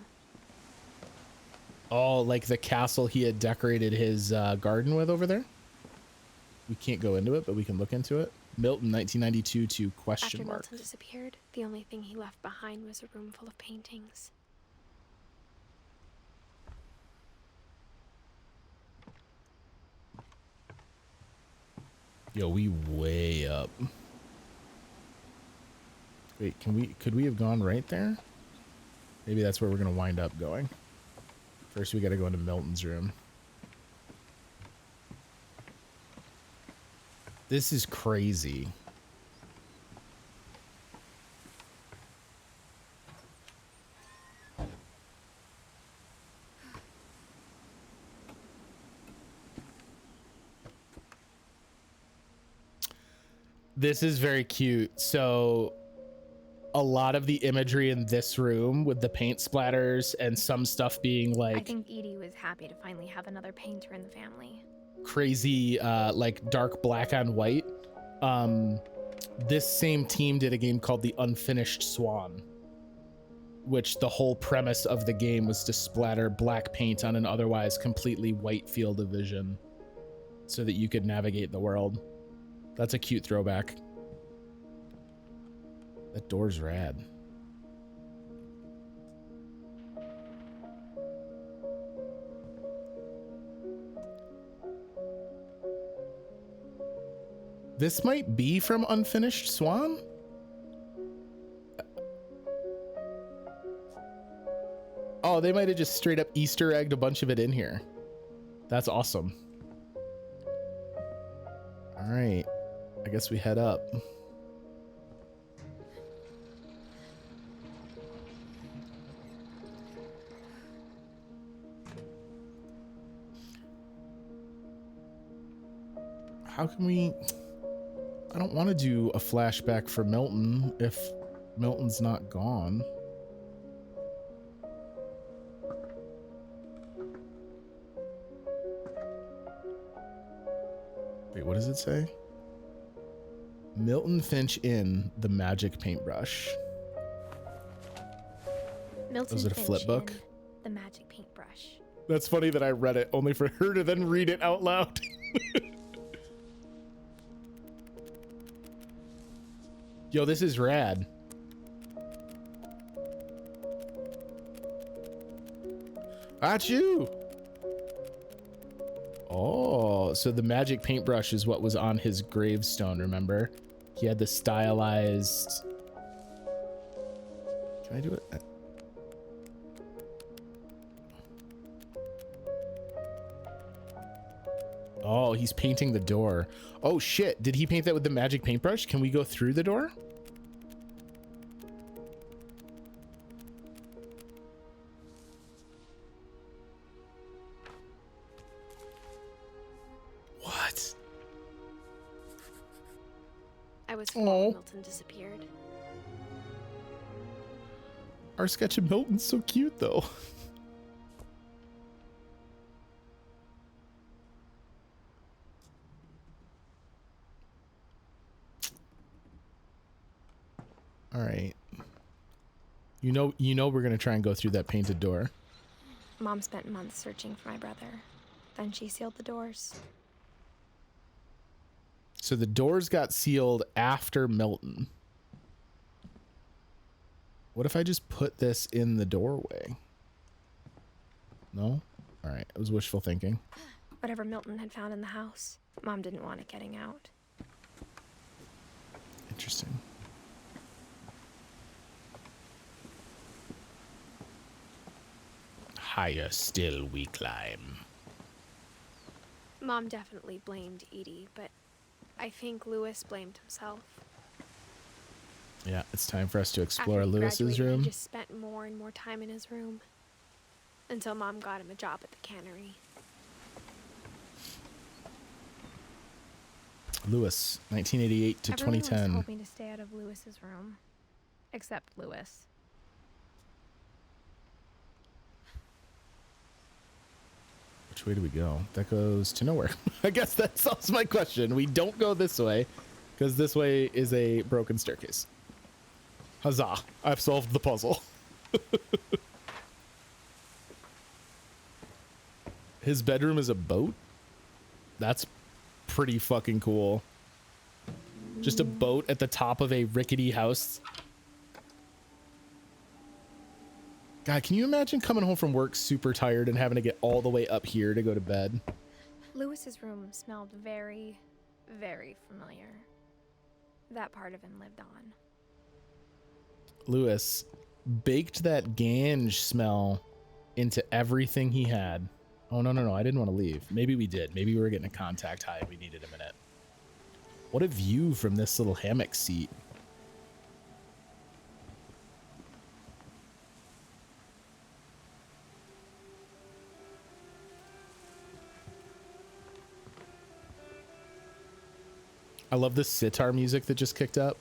Oh, like the castle he had decorated his garden with over there? We can't go into it, but we can look into it. Milton, 1992 to question After mark. Milton disappeared, the only thing he left behind was a room full of paintings. Yo, we way up. Wait, could we have gone right there? Maybe that's where we're gonna wind up going. First, we gotta go into Milton's room. This is crazy. This is very cute. So a lot of the imagery in this room with the paint splatters and some stuff being like I think Edie was happy to finally have another painter in the family. crazy like dark black on white. This same team did a game called The Unfinished Swan, which the whole premise of the game was to splatter black paint on an otherwise completely white field of vision so that you could navigate the world. That's a cute throwback. That door's rad. This might be from Unfinished Swan? Oh, they might have just straight up Easter egged a bunch of it in here. That's awesome. All right. I guess we head up. How can we... I don't want to do a flashback for Milton if Milton's not gone. Wait, what does it say? Milton Finch in the magic paintbrush. Milton Was it a Finch flip book? in The Magic Paintbrush. That's funny that I read it only for her to then read it out loud. Yo, this is rad. Achoo! Oh, so the magic paintbrush is what was on his gravestone, remember? He had the stylized... Can I do it? Oh, he's painting the door. Oh shit, did he paint that with the magic paintbrush? Can we go through the door? What? I was four when Milton disappeared. Our sketch of Milton's so cute though. All right. You know we're going to try and go through that painted door. Mom spent months searching for my brother. Then she sealed the doors. So the doors got sealed after Milton. What if I just put this in the doorway? No? All right. It was wishful thinking. Whatever Milton had found in the house, Mom didn't want it getting out. Interesting. Higher still we climb. Mom definitely blamed Edie, but I think Lewis blamed himself. Yeah, it's time for us to explore After he Lewis's graduated, room. He just spent more and more time in his room. Until Mom got him a job at the cannery. Lewis, 1988 to Everyone 2010. told me to stay out of Lewis's room. Except Lewis. Which way do we go? That goes to nowhere. I guess that solves my question. We don't go this way because this way is a broken staircase. Huzzah. I've solved the puzzle. His bedroom is a boat? That's pretty fucking cool. Just a boat at the top of a rickety house. God, can you imagine coming home from work super tired and having to get all the way up here to go to bed? Lewis's room smelled very, very familiar. That part of him lived on. Lewis baked that ganj smell into everything he had. Oh, no. I didn't want to leave. Maybe we did. Maybe we were getting a contact high and we needed a minute. What a view from this little hammock seat. I love the sitar music that just kicked up.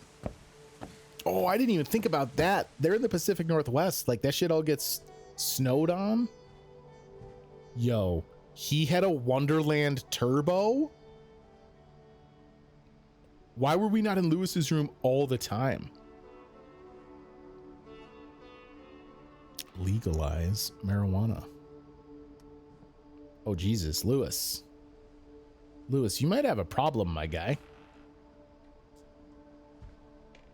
Oh, I didn't even think about that. They're in the Pacific Northwest. Like, that shit all gets snowed on. Yo, he had a Wonderland Turbo? Why were we not in Lewis's room all the time? Legalize marijuana. Oh, Jesus, Lewis. Lewis, you might have a problem, my guy.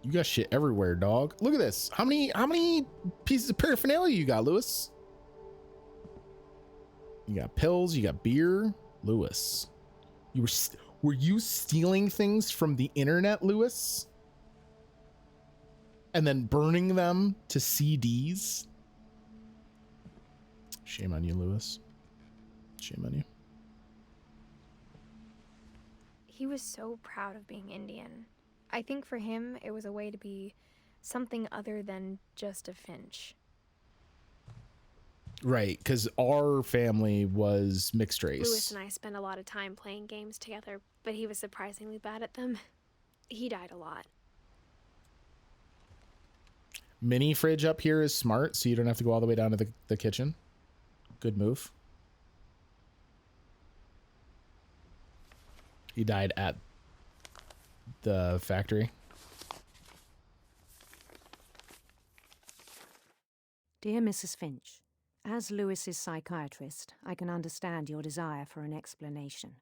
You got shit everywhere, dog. Look at this. How many pieces of paraphernalia you got, Lewis? You got pills, you got beer. Lewis, were you stealing things from the internet, Lewis? And then burning them to CDs? Shame on you, Lewis. Shame on you. He was so proud of being Indian. I think for him, it was a way to be something other than just a Finch. Right, because our family was mixed race. Lewis and I spent a lot of time playing games together, but he was surprisingly bad at them. He died a lot. Mini fridge up here is smart, so you don't have to go all the way down to the kitchen. Good move. He died at the factory. Dear Mrs. Finch, as Lewis's psychiatrist, I can understand your desire for an explanation.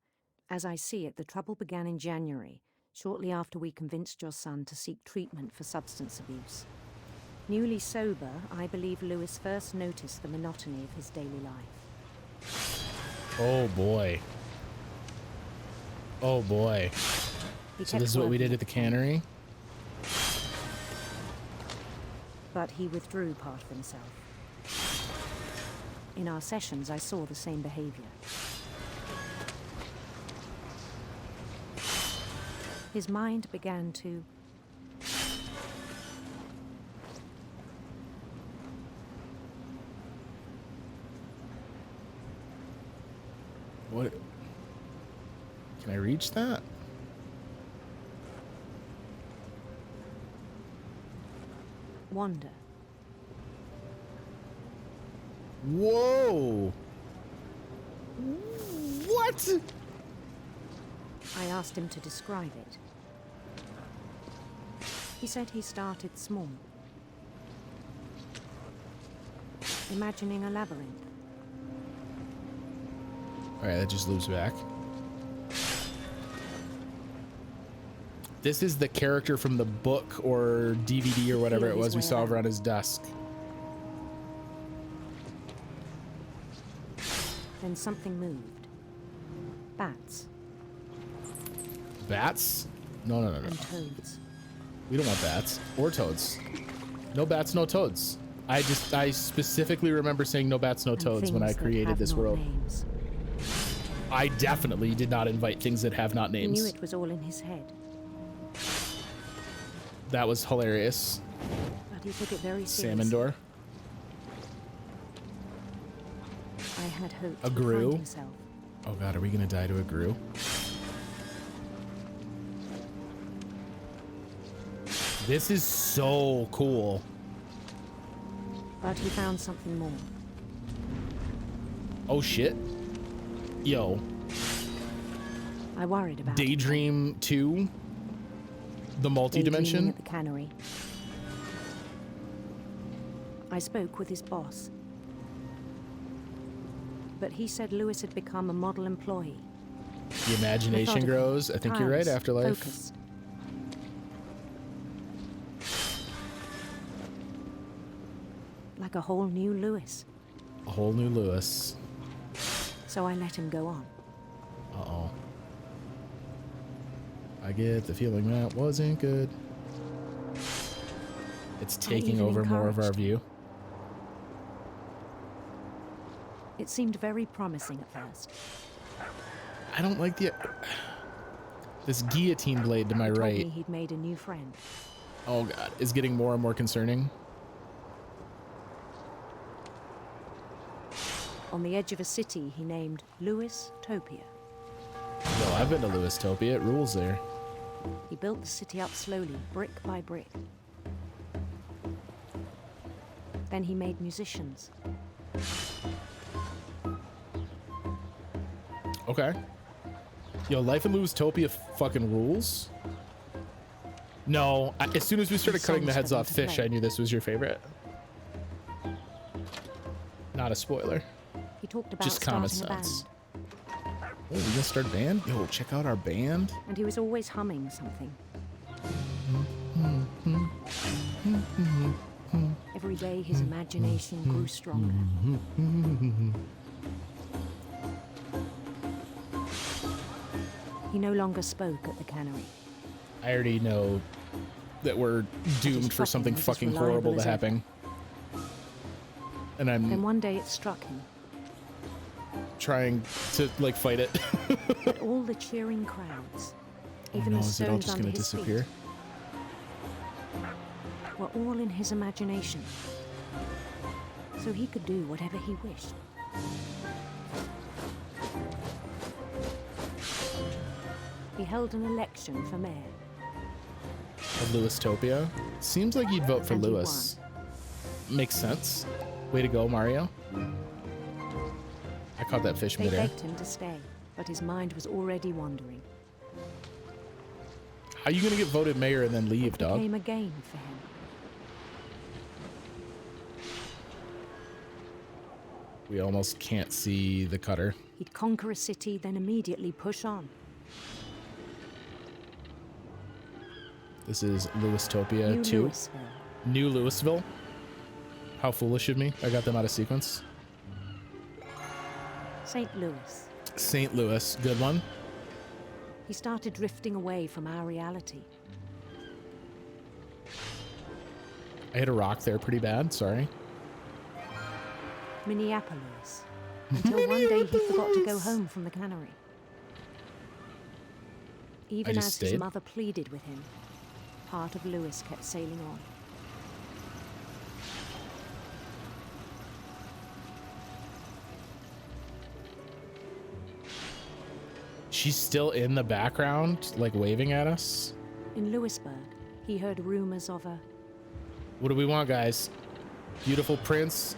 As I see it, the trouble began in January, shortly after we convinced your son to seek treatment for substance abuse. Newly sober, I believe Lewis first noticed the monotony of his daily life. Oh boy. Oh boy. So this is what we did at the cannery? But he withdrew part of himself. In our sessions, I saw the same behavior. His mind began to... What? Can I reach that? wander. Whoa! What? I asked him to describe it. He said he started small, imagining a labyrinth. Alright, that just loops back. This is the character from the book or DVD or whatever it was we saw over on his desk. Then something moved. Bats. Bats? No, no, no, no. And toads. We don't want bats or toads. No bats, no toads. I specifically remember saying no bats, no toads when I created this world. Names. I definitely did not invite things that have not names. He knew it was all in his head. That was hilarious. But he took it very seriously. Salmon door. I had hoped a he'd grue. find himself. Oh god, are we gonna die to a grue? This is so cool. But he found something more. Oh shit. Yo. I worried about Daydream 2. The multi-dimension. At the cannery. I spoke with his boss. But he said Lewis had become a model employee. The imagination grows. I think you're right, Afterlife. Focused. Like a whole new Lewis. A whole new Lewis. So I let him go on. Uh-oh. I get the feeling that wasn't good. It's taking over more of our view. It seemed very promising at first. I don't like this guillotine blade to my right. Told me he'd made a new friend. Oh god, is getting more and more concerning. On the edge of a city he named Lewis Topia. Well, I've been to Lewis Topia. It rules there. He built the city up slowly, brick by brick. Then he made musicians. Okay. Yo, Life in Lewis Topia fucking rules. No, as soon as we started cutting the heads off fish, I knew this was your favorite. Not a spoiler. He talked about just common sense. Oh, we gonna start a band? Yo, check out our band. And he was always humming something. Every day his imagination grew stronger. He no longer spoke at the cannery. I already know that we're doomed for something fucking horrible to happen. And I'm then one day it struck him. Trying to like fight it. But all the cheering crowds, Even no, the is it all stones just under going to his feet disappear? were all in his imagination, so he could do whatever he wished. He held an election for mayor. Of Lewistopia? Seems like you'd vote for And he Lewis. Makes sense. Way to go, Mario. I caught that fish They midair. begged him to stay, but his mind was already wandering. How you gonna get voted mayor and then leave, It dog? became a game for him. We almost can't see the cutter. He'd conquer a city, then immediately push on. This is Lewistopia New 2. Louisville. New Louisville. How foolish of me. I got them out of sequence. St. Louis. St. Louis. Good one. He started drifting away from our reality. I hit a rock there pretty bad. Sorry. Minneapolis. Until one day he forgot to go home from the cannery. Even just as stayed? his mother pleaded with him, part of Lewis kept sailing on. She's still in the background, like waving at us. In Lewisburg, he heard rumors of a What do we want, guys? Beautiful prince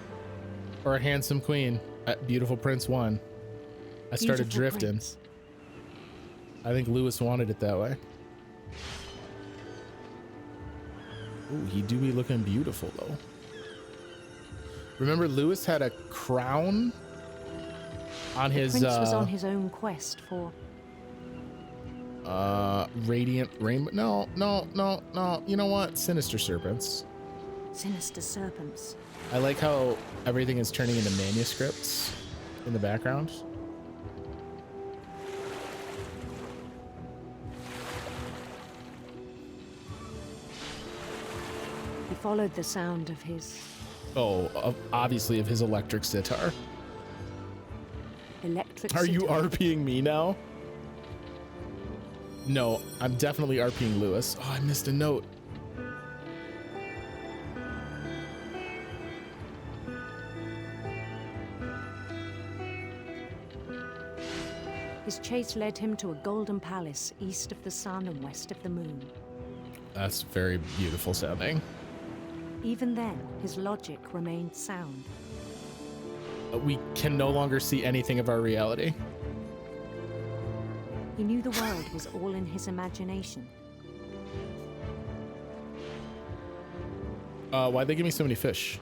or a handsome queen? Beautiful prince won. I started beautiful drifting. prince. I think Lewis wanted it that way. Ooh, he do be looking beautiful though. Remember, Lewis had a crown on his Prince was on his own quest for radiant rainbow. No. You know what? Sinister serpents. sinister serpents. I like how everything is turning into manuscripts in the background. He followed the sound of his Oh, obviously of his electric sitar. electric Are you sitar. RPing me now? No, I'm definitely RPing Lewis. Oh, I missed a note. His chase led him to a golden palace east of the sun and west of the moon. That's very beautiful sounding. Even then, his logic remained sound. We can no longer see anything of our reality. He knew the world was all in his imagination. Why'd they give me so many fish?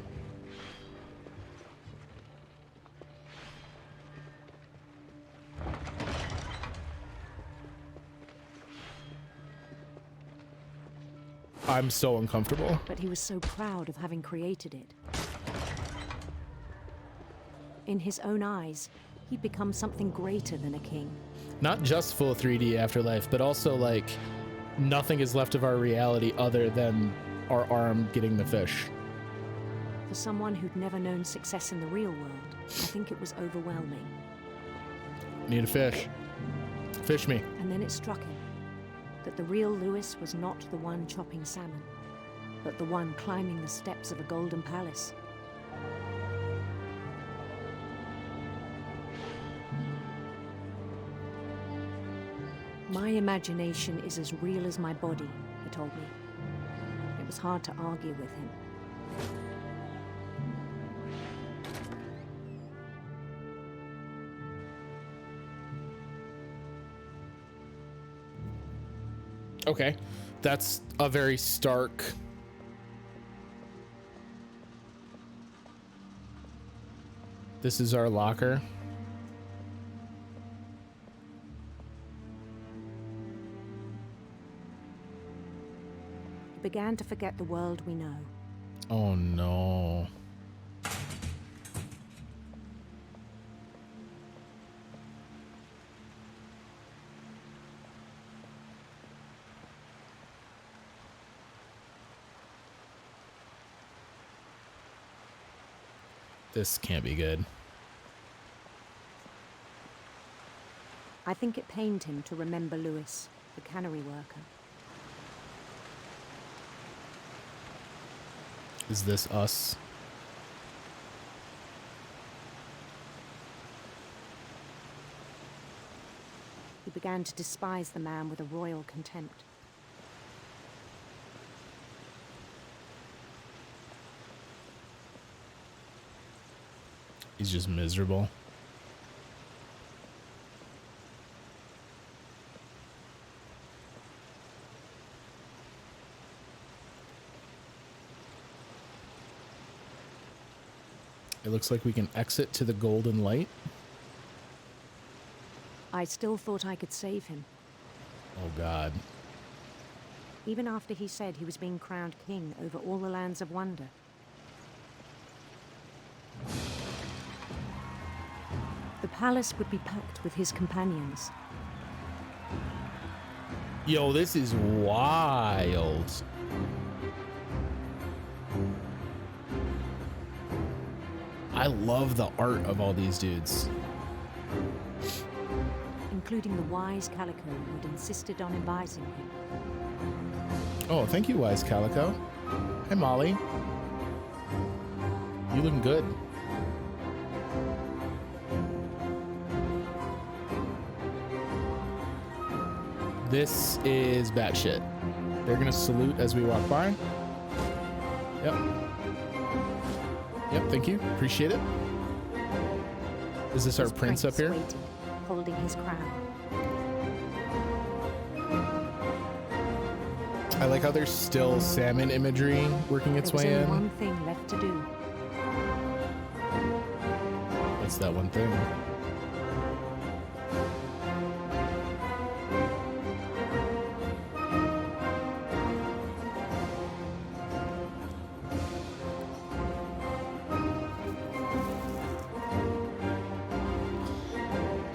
I'm so uncomfortable. But he was so proud of having created it. In his own eyes, he'd become something greater than a king. Not just full 3D afterlife, but also like nothing is left of our reality other than our arm getting the fish. For someone who'd never known success in the real world, I think it was overwhelming. Need a fish. Fish me. And then it struck him that the real Lewis was not the one chopping salmon, but the one climbing the steps of a golden palace. My imagination is as real as my body, he told me. It was hard to argue with him. Okay. That's a very stark... This is our locker. He began to forget the world we know. Oh no. This can't be good. I think it pained him to remember Lewis, the cannery worker. Is this us? He began to despise the man with a royal contempt. He's just miserable. It looks like we can exit to the golden light. I still thought I could save him. Oh, God. Even after he said he was being crowned king over all the lands of wonder. The palace would be packed with his companions. Yo, this is wild. I love the art of all these dudes. Including the wise Calico who'd insisted on inviting him. Oh, thank you, Wise Calico. Hi, Molly. You looking good. This is batshit. They're gonna salute as we walk by. Yep. Yep, thank you. Appreciate it. Is this our prince up here? Waited, holding his crown. I like how there's still salmon imagery working its way There was in. only one thing left to do. What's that one thing?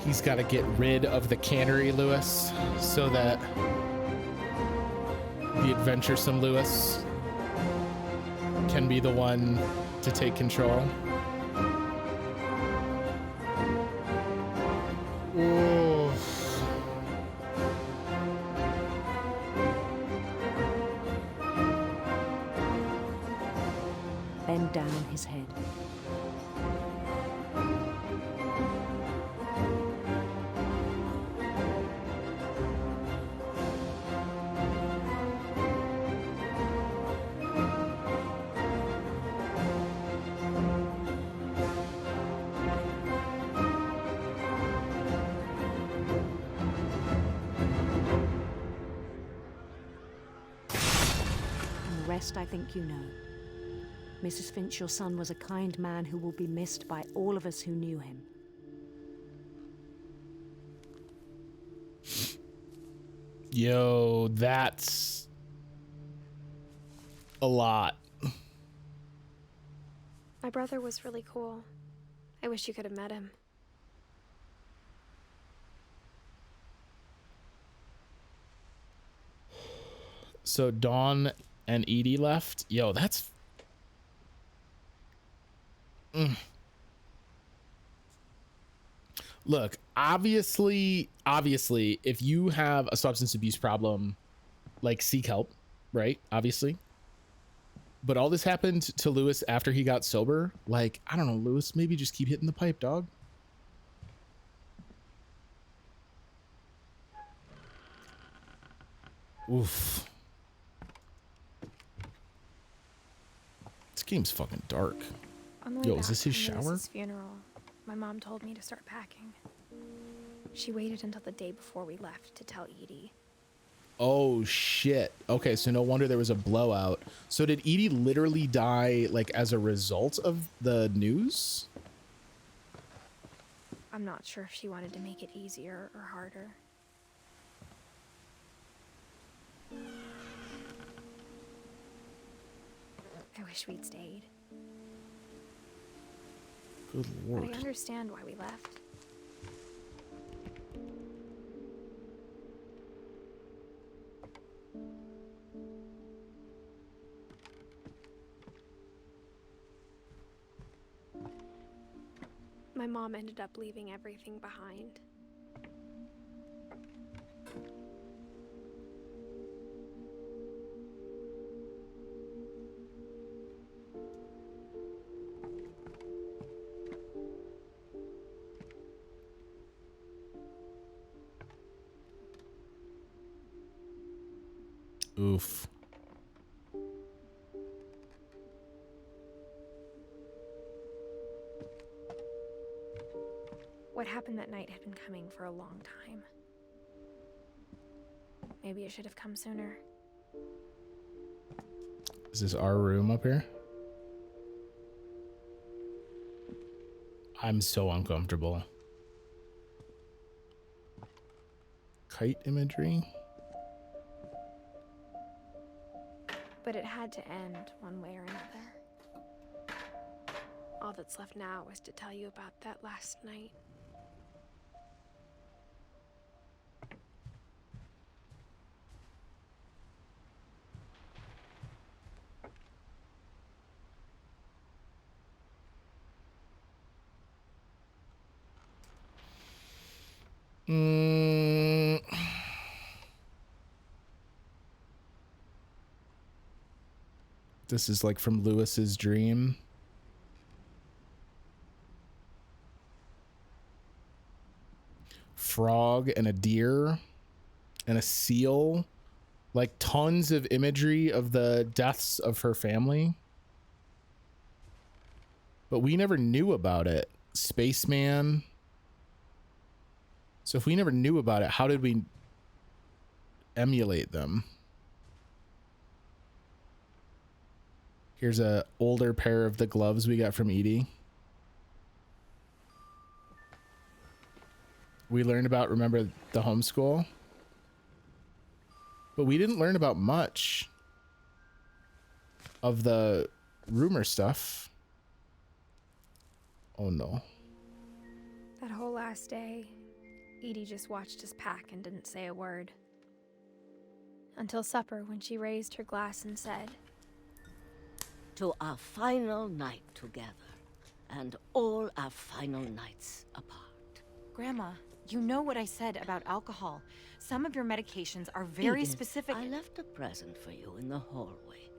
He's got to get rid of the cannery, Lewis, so that the adventuresome Lewis can be the one to take control. Ooh. Bend down his head. I think you know. Mrs. Finch, your son was a kind man who will be missed by all of us who knew him. Yo, that's a lot. My brother was really cool. I wish you could have met him. So Dawn and Edie left. Yo, that's... Look, obviously, if you have a substance abuse problem, like, seek help, right? Obviously. But all this happened to Lewis after he got sober. Like, I don't know, Lewis, maybe just keep hitting the pipe, dog. Oof. This game's fucking dark. On the way Yo, back is this his from shower? Lewis's funeral, my mom told me to start packing. She waited until the day before we left to tell Edie. Oh shit. Okay, so no wonder there was a blowout. So did Edie literally die like as a result of the news? I'm not sure if she wanted to make it easier or harder. I wish we'd stayed. Good lord. But I understand why we left. My mom ended up leaving everything behind. Oof. What happened that night had been coming for a long time. Maybe it should have come sooner. Is this our room up here? I'm so uncomfortable. Kite imagery? But it had to end one way or another. All that's left now is to tell you about that last night. This is like from Lewis's dream. Frog and a deer and a seal. Like tons of imagery of the deaths of her family. But we never knew about it. Spaceman. So if we never knew about it, how did we emulate them? Here's a older pair of the gloves we got from Edie. We learned about, remember, the homeschool? But we didn't learn about much of the rumor stuff. Oh no. That whole last day, Edie just watched us pack and didn't say a word. Until supper, when she raised her glass and said, "To our final night together, and all our final nights apart." Grandma, you know what I said about alcohol. Some of your medications are very Edith, specific. I left a present for you in the hallway.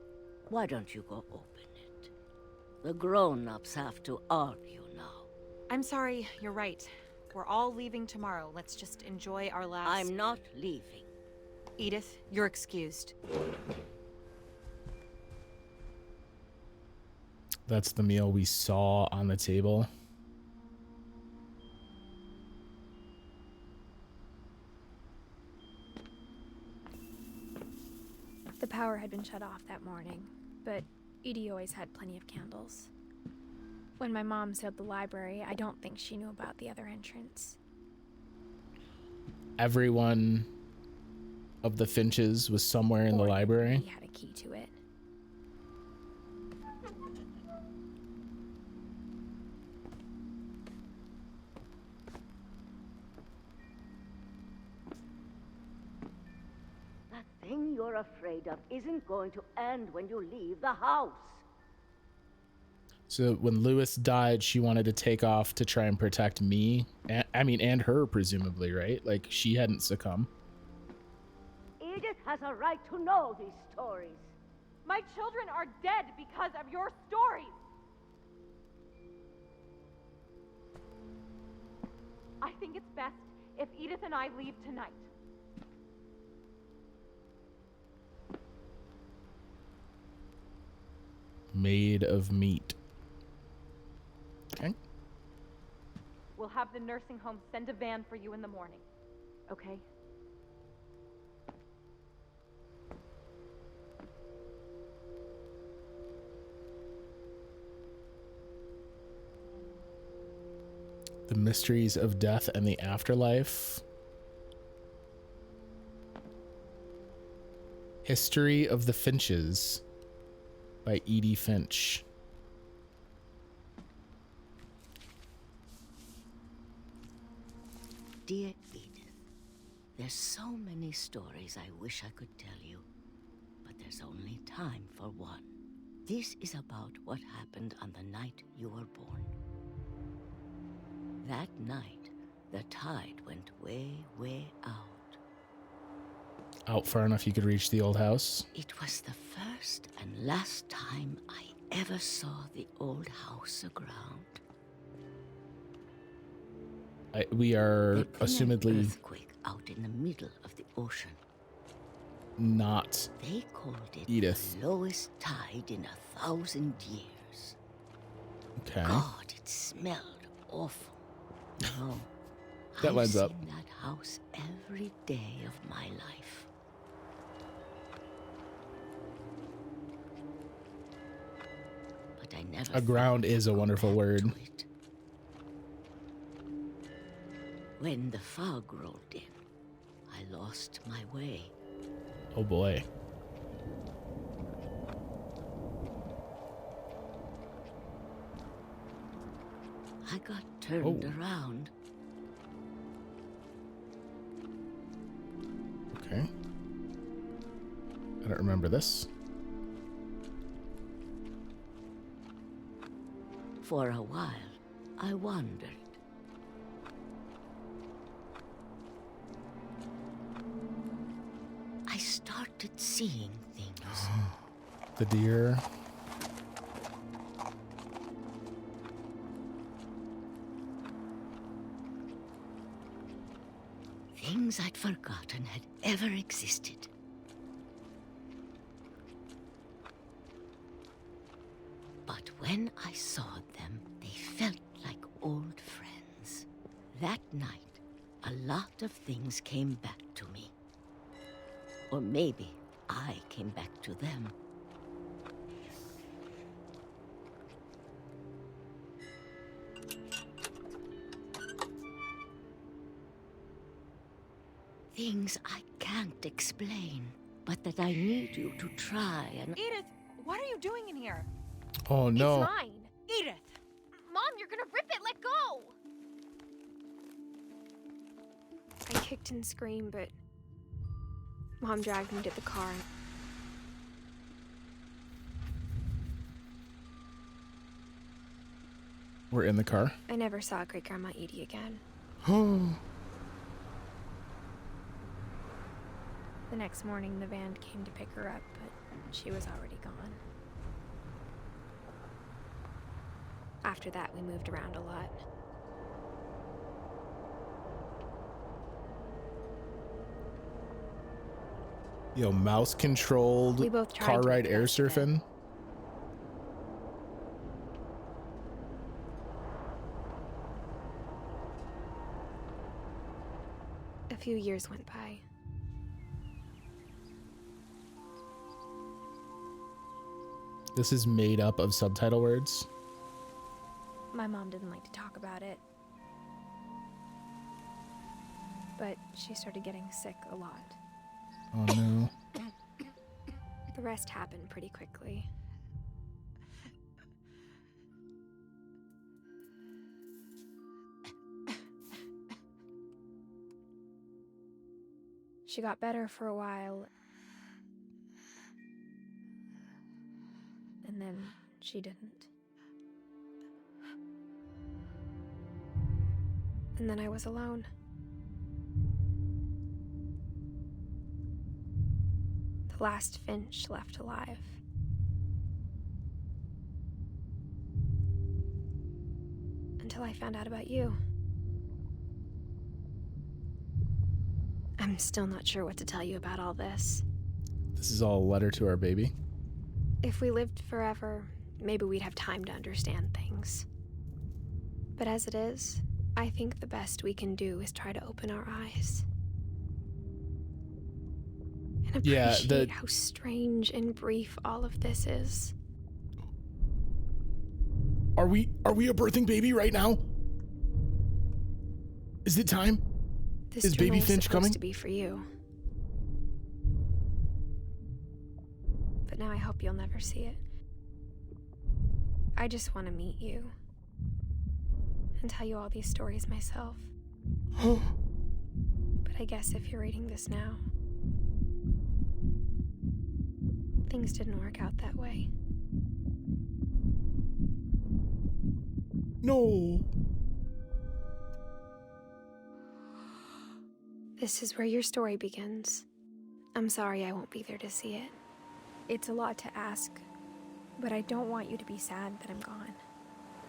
Why don't you go open it? The grown-ups have to argue now. I'm sorry, you're right. We're all leaving tomorrow. Let's just enjoy our last... I'm not leaving. Edith, you're excused. That's the meal we saw on the table. the power had been shut off that morning, but Edie always had plenty of candles. When my mom sealed the library, I don't think she knew about the other entrance. Everyone of the Finches was somewhere in the library. He had a key to it. That thing you're afraid of isn't going to end when you leave the house. So when Lewis died, she wanted to take off to try and protect me. And her, presumably, right? Like, she hadn't succumbed. Edith has a right to know these stories. My children are dead because of your stories. I think it's best if Edith and I leave tonight. Made of meat. Okay. We'll have the nursing home send a van for you in the morning. Okay? The mysteries of death and the afterlife. History of the Finches by Edith Finch. Dear Edith, there's so many stories I wish I could tell you, but there's only time for one. This is about what happened on the night you were born. That night, the tide went way, way out. Out far enough you could reach the old house. It was the first and last time I ever saw the old house aground. We are There'd been assumedly an earthquake out in the middle of the ocean. not They called it Edith. the lowest tide in 1,000 years. Okay. God, it smelled awful. No, That lines up. I've seen that house every day of my life. But I never. Aground is a wonderful word. When the fog rolled in, I lost my way. Oh boy. I got turned around. Okay. I don't remember this. For a while, I wandered. I started seeing things. The deer. Things I'd forgotten had ever existed. But when I saw them, they felt like old friends. That night, a lot of things came back to me. Or maybe I came back to them. Things I can't explain, but that I need you to try and... Edith, what are you doing in here? Oh no. It's mine. Edith! Mom, you're gonna rip it. Let go! I kicked and screamed, but Mom dragged me to the car. We're in the car. I never saw Great Grandma Edie again. The next morning, the van came to pick her up, but she was already gone. After that, we moved around a lot. Yo, mouse controlled We both tried car to ride make air the best of it. surfing. A few years went by. This is made up of subtitle words. My mom didn't like to talk about it. But she started getting sick a lot. Oh no. The rest happened pretty quickly. She got better for a while. And then she didn't. And then I was alone. The last Finch left alive. Until I found out about you. I'm still not sure what to tell you about all this. This is all a letter to our baby. If we lived forever, maybe we'd have time to understand things. But as it is, I think the best we can do is try to open our eyes. And appreciate how strange and brief all of this is. Are we a birthing baby right now? Is it time? This Is baby journal's Finch supposed coming? to be for you. But now I hope you'll never see it. I just want to meet you. And tell you all these stories myself. But I guess if you're reading this now, things didn't work out that way. No. This is where your story begins. I'm sorry I won't be there to see it. It's a lot to ask, but I don't want you to be sad that I'm gone.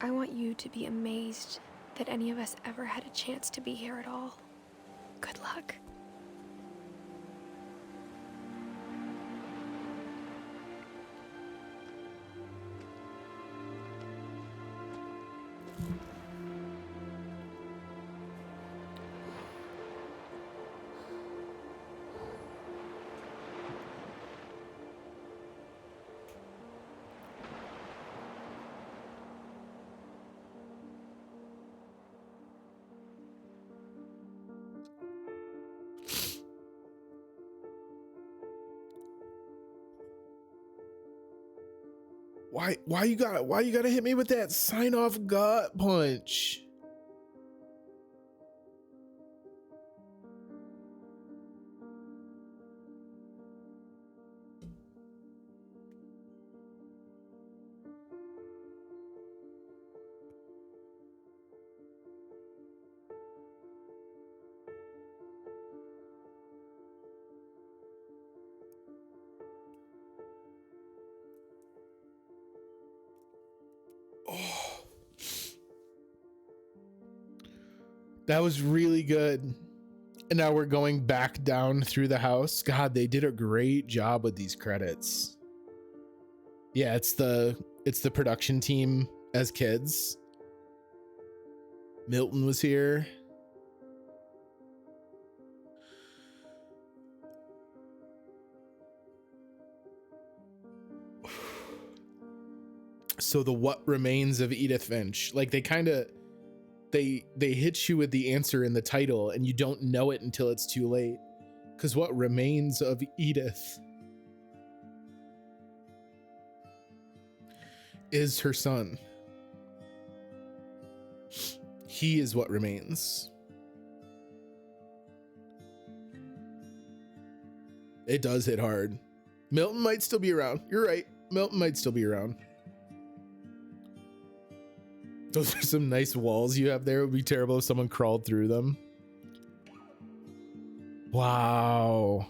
I want you to be amazed that any of us ever had a chance to be here at all. Good luck. Why you gotta hit me with that sign off gut punch? Oh, that was really good. And now we're going back down through the house. God, they did a great job with these credits. Yeah, it's the production team as kids. Milton was here. So the what remains of Edith Finch, like they hit you with the answer in the title and you don't know it until it's too late. Because what remains of Edith is her son. He is what remains. It does hit hard. Milton might still be around. You're right. Milton might still be around. Those are some nice walls you have there. It would be terrible if someone crawled through them. Wow.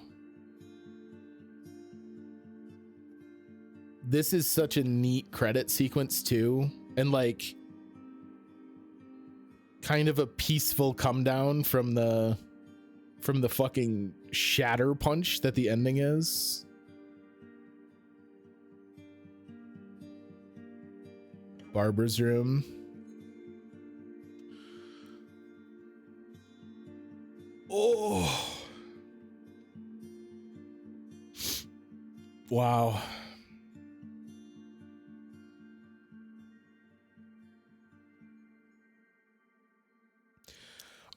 This is such a neat credit sequence too. And like kind of a peaceful come down from the fucking shatter punch that the ending is. Barbara's room. Oh. Wow.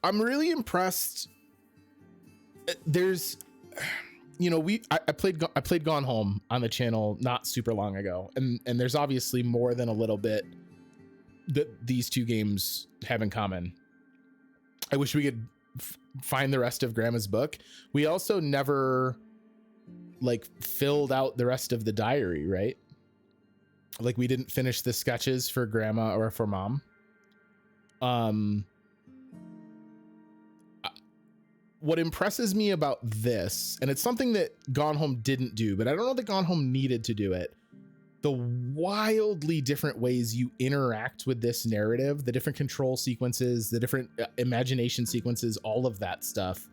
I'm really impressed. There's, you know, I played Gone Home on the channel not super long ago, and there's obviously more than a little bit that these two games have in common. I wish we could find the rest of Grandma's book. We also never like filled out the rest of the diary, right? Like we didn't finish the sketches for Grandma or for Mom. What impresses me about this, and it's something that Gone Home didn't do, but I don't know that Gone Home needed to do it, the wildly different ways you interact with this narrative, the different control sequences, the different imagination sequences, all of that stuff.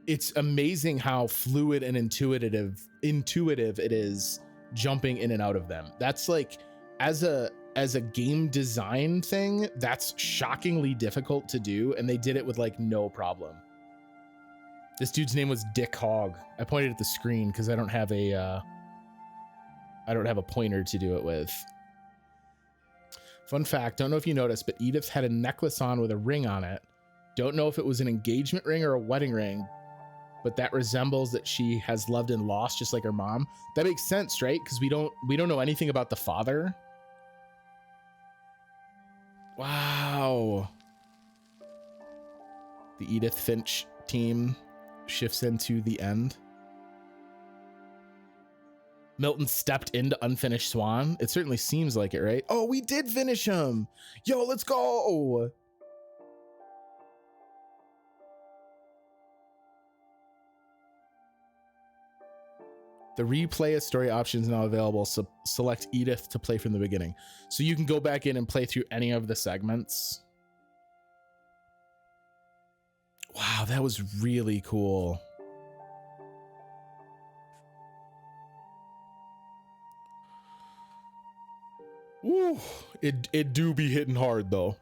It's amazing how fluid and intuitive it is jumping in and out of them. That's like, as a game design thing, that's shockingly difficult to do, and they did it with like no problem. This dude's name was Dick Hogg. I pointed at the screen because I don't have a pointer to do it with. Fun fact, don't know if you noticed, but Edith had a necklace on with a ring on it. Don't know if it was an engagement ring or a wedding ring, but that resembles that she has loved and lost just like her mom. That makes sense, right? Because we don't know anything about the father. Wow. The Edith Finch team shifts into the end. Milton stepped into Unfinished Swan. It certainly seems like it, right? Oh, we did finish him. Yo, let's go. The replay a story option is now available, so select Edith to play from the beginning. So you can go back in and play through any of the segments. Wow, that was really cool. Ooh, it do be hitting hard though.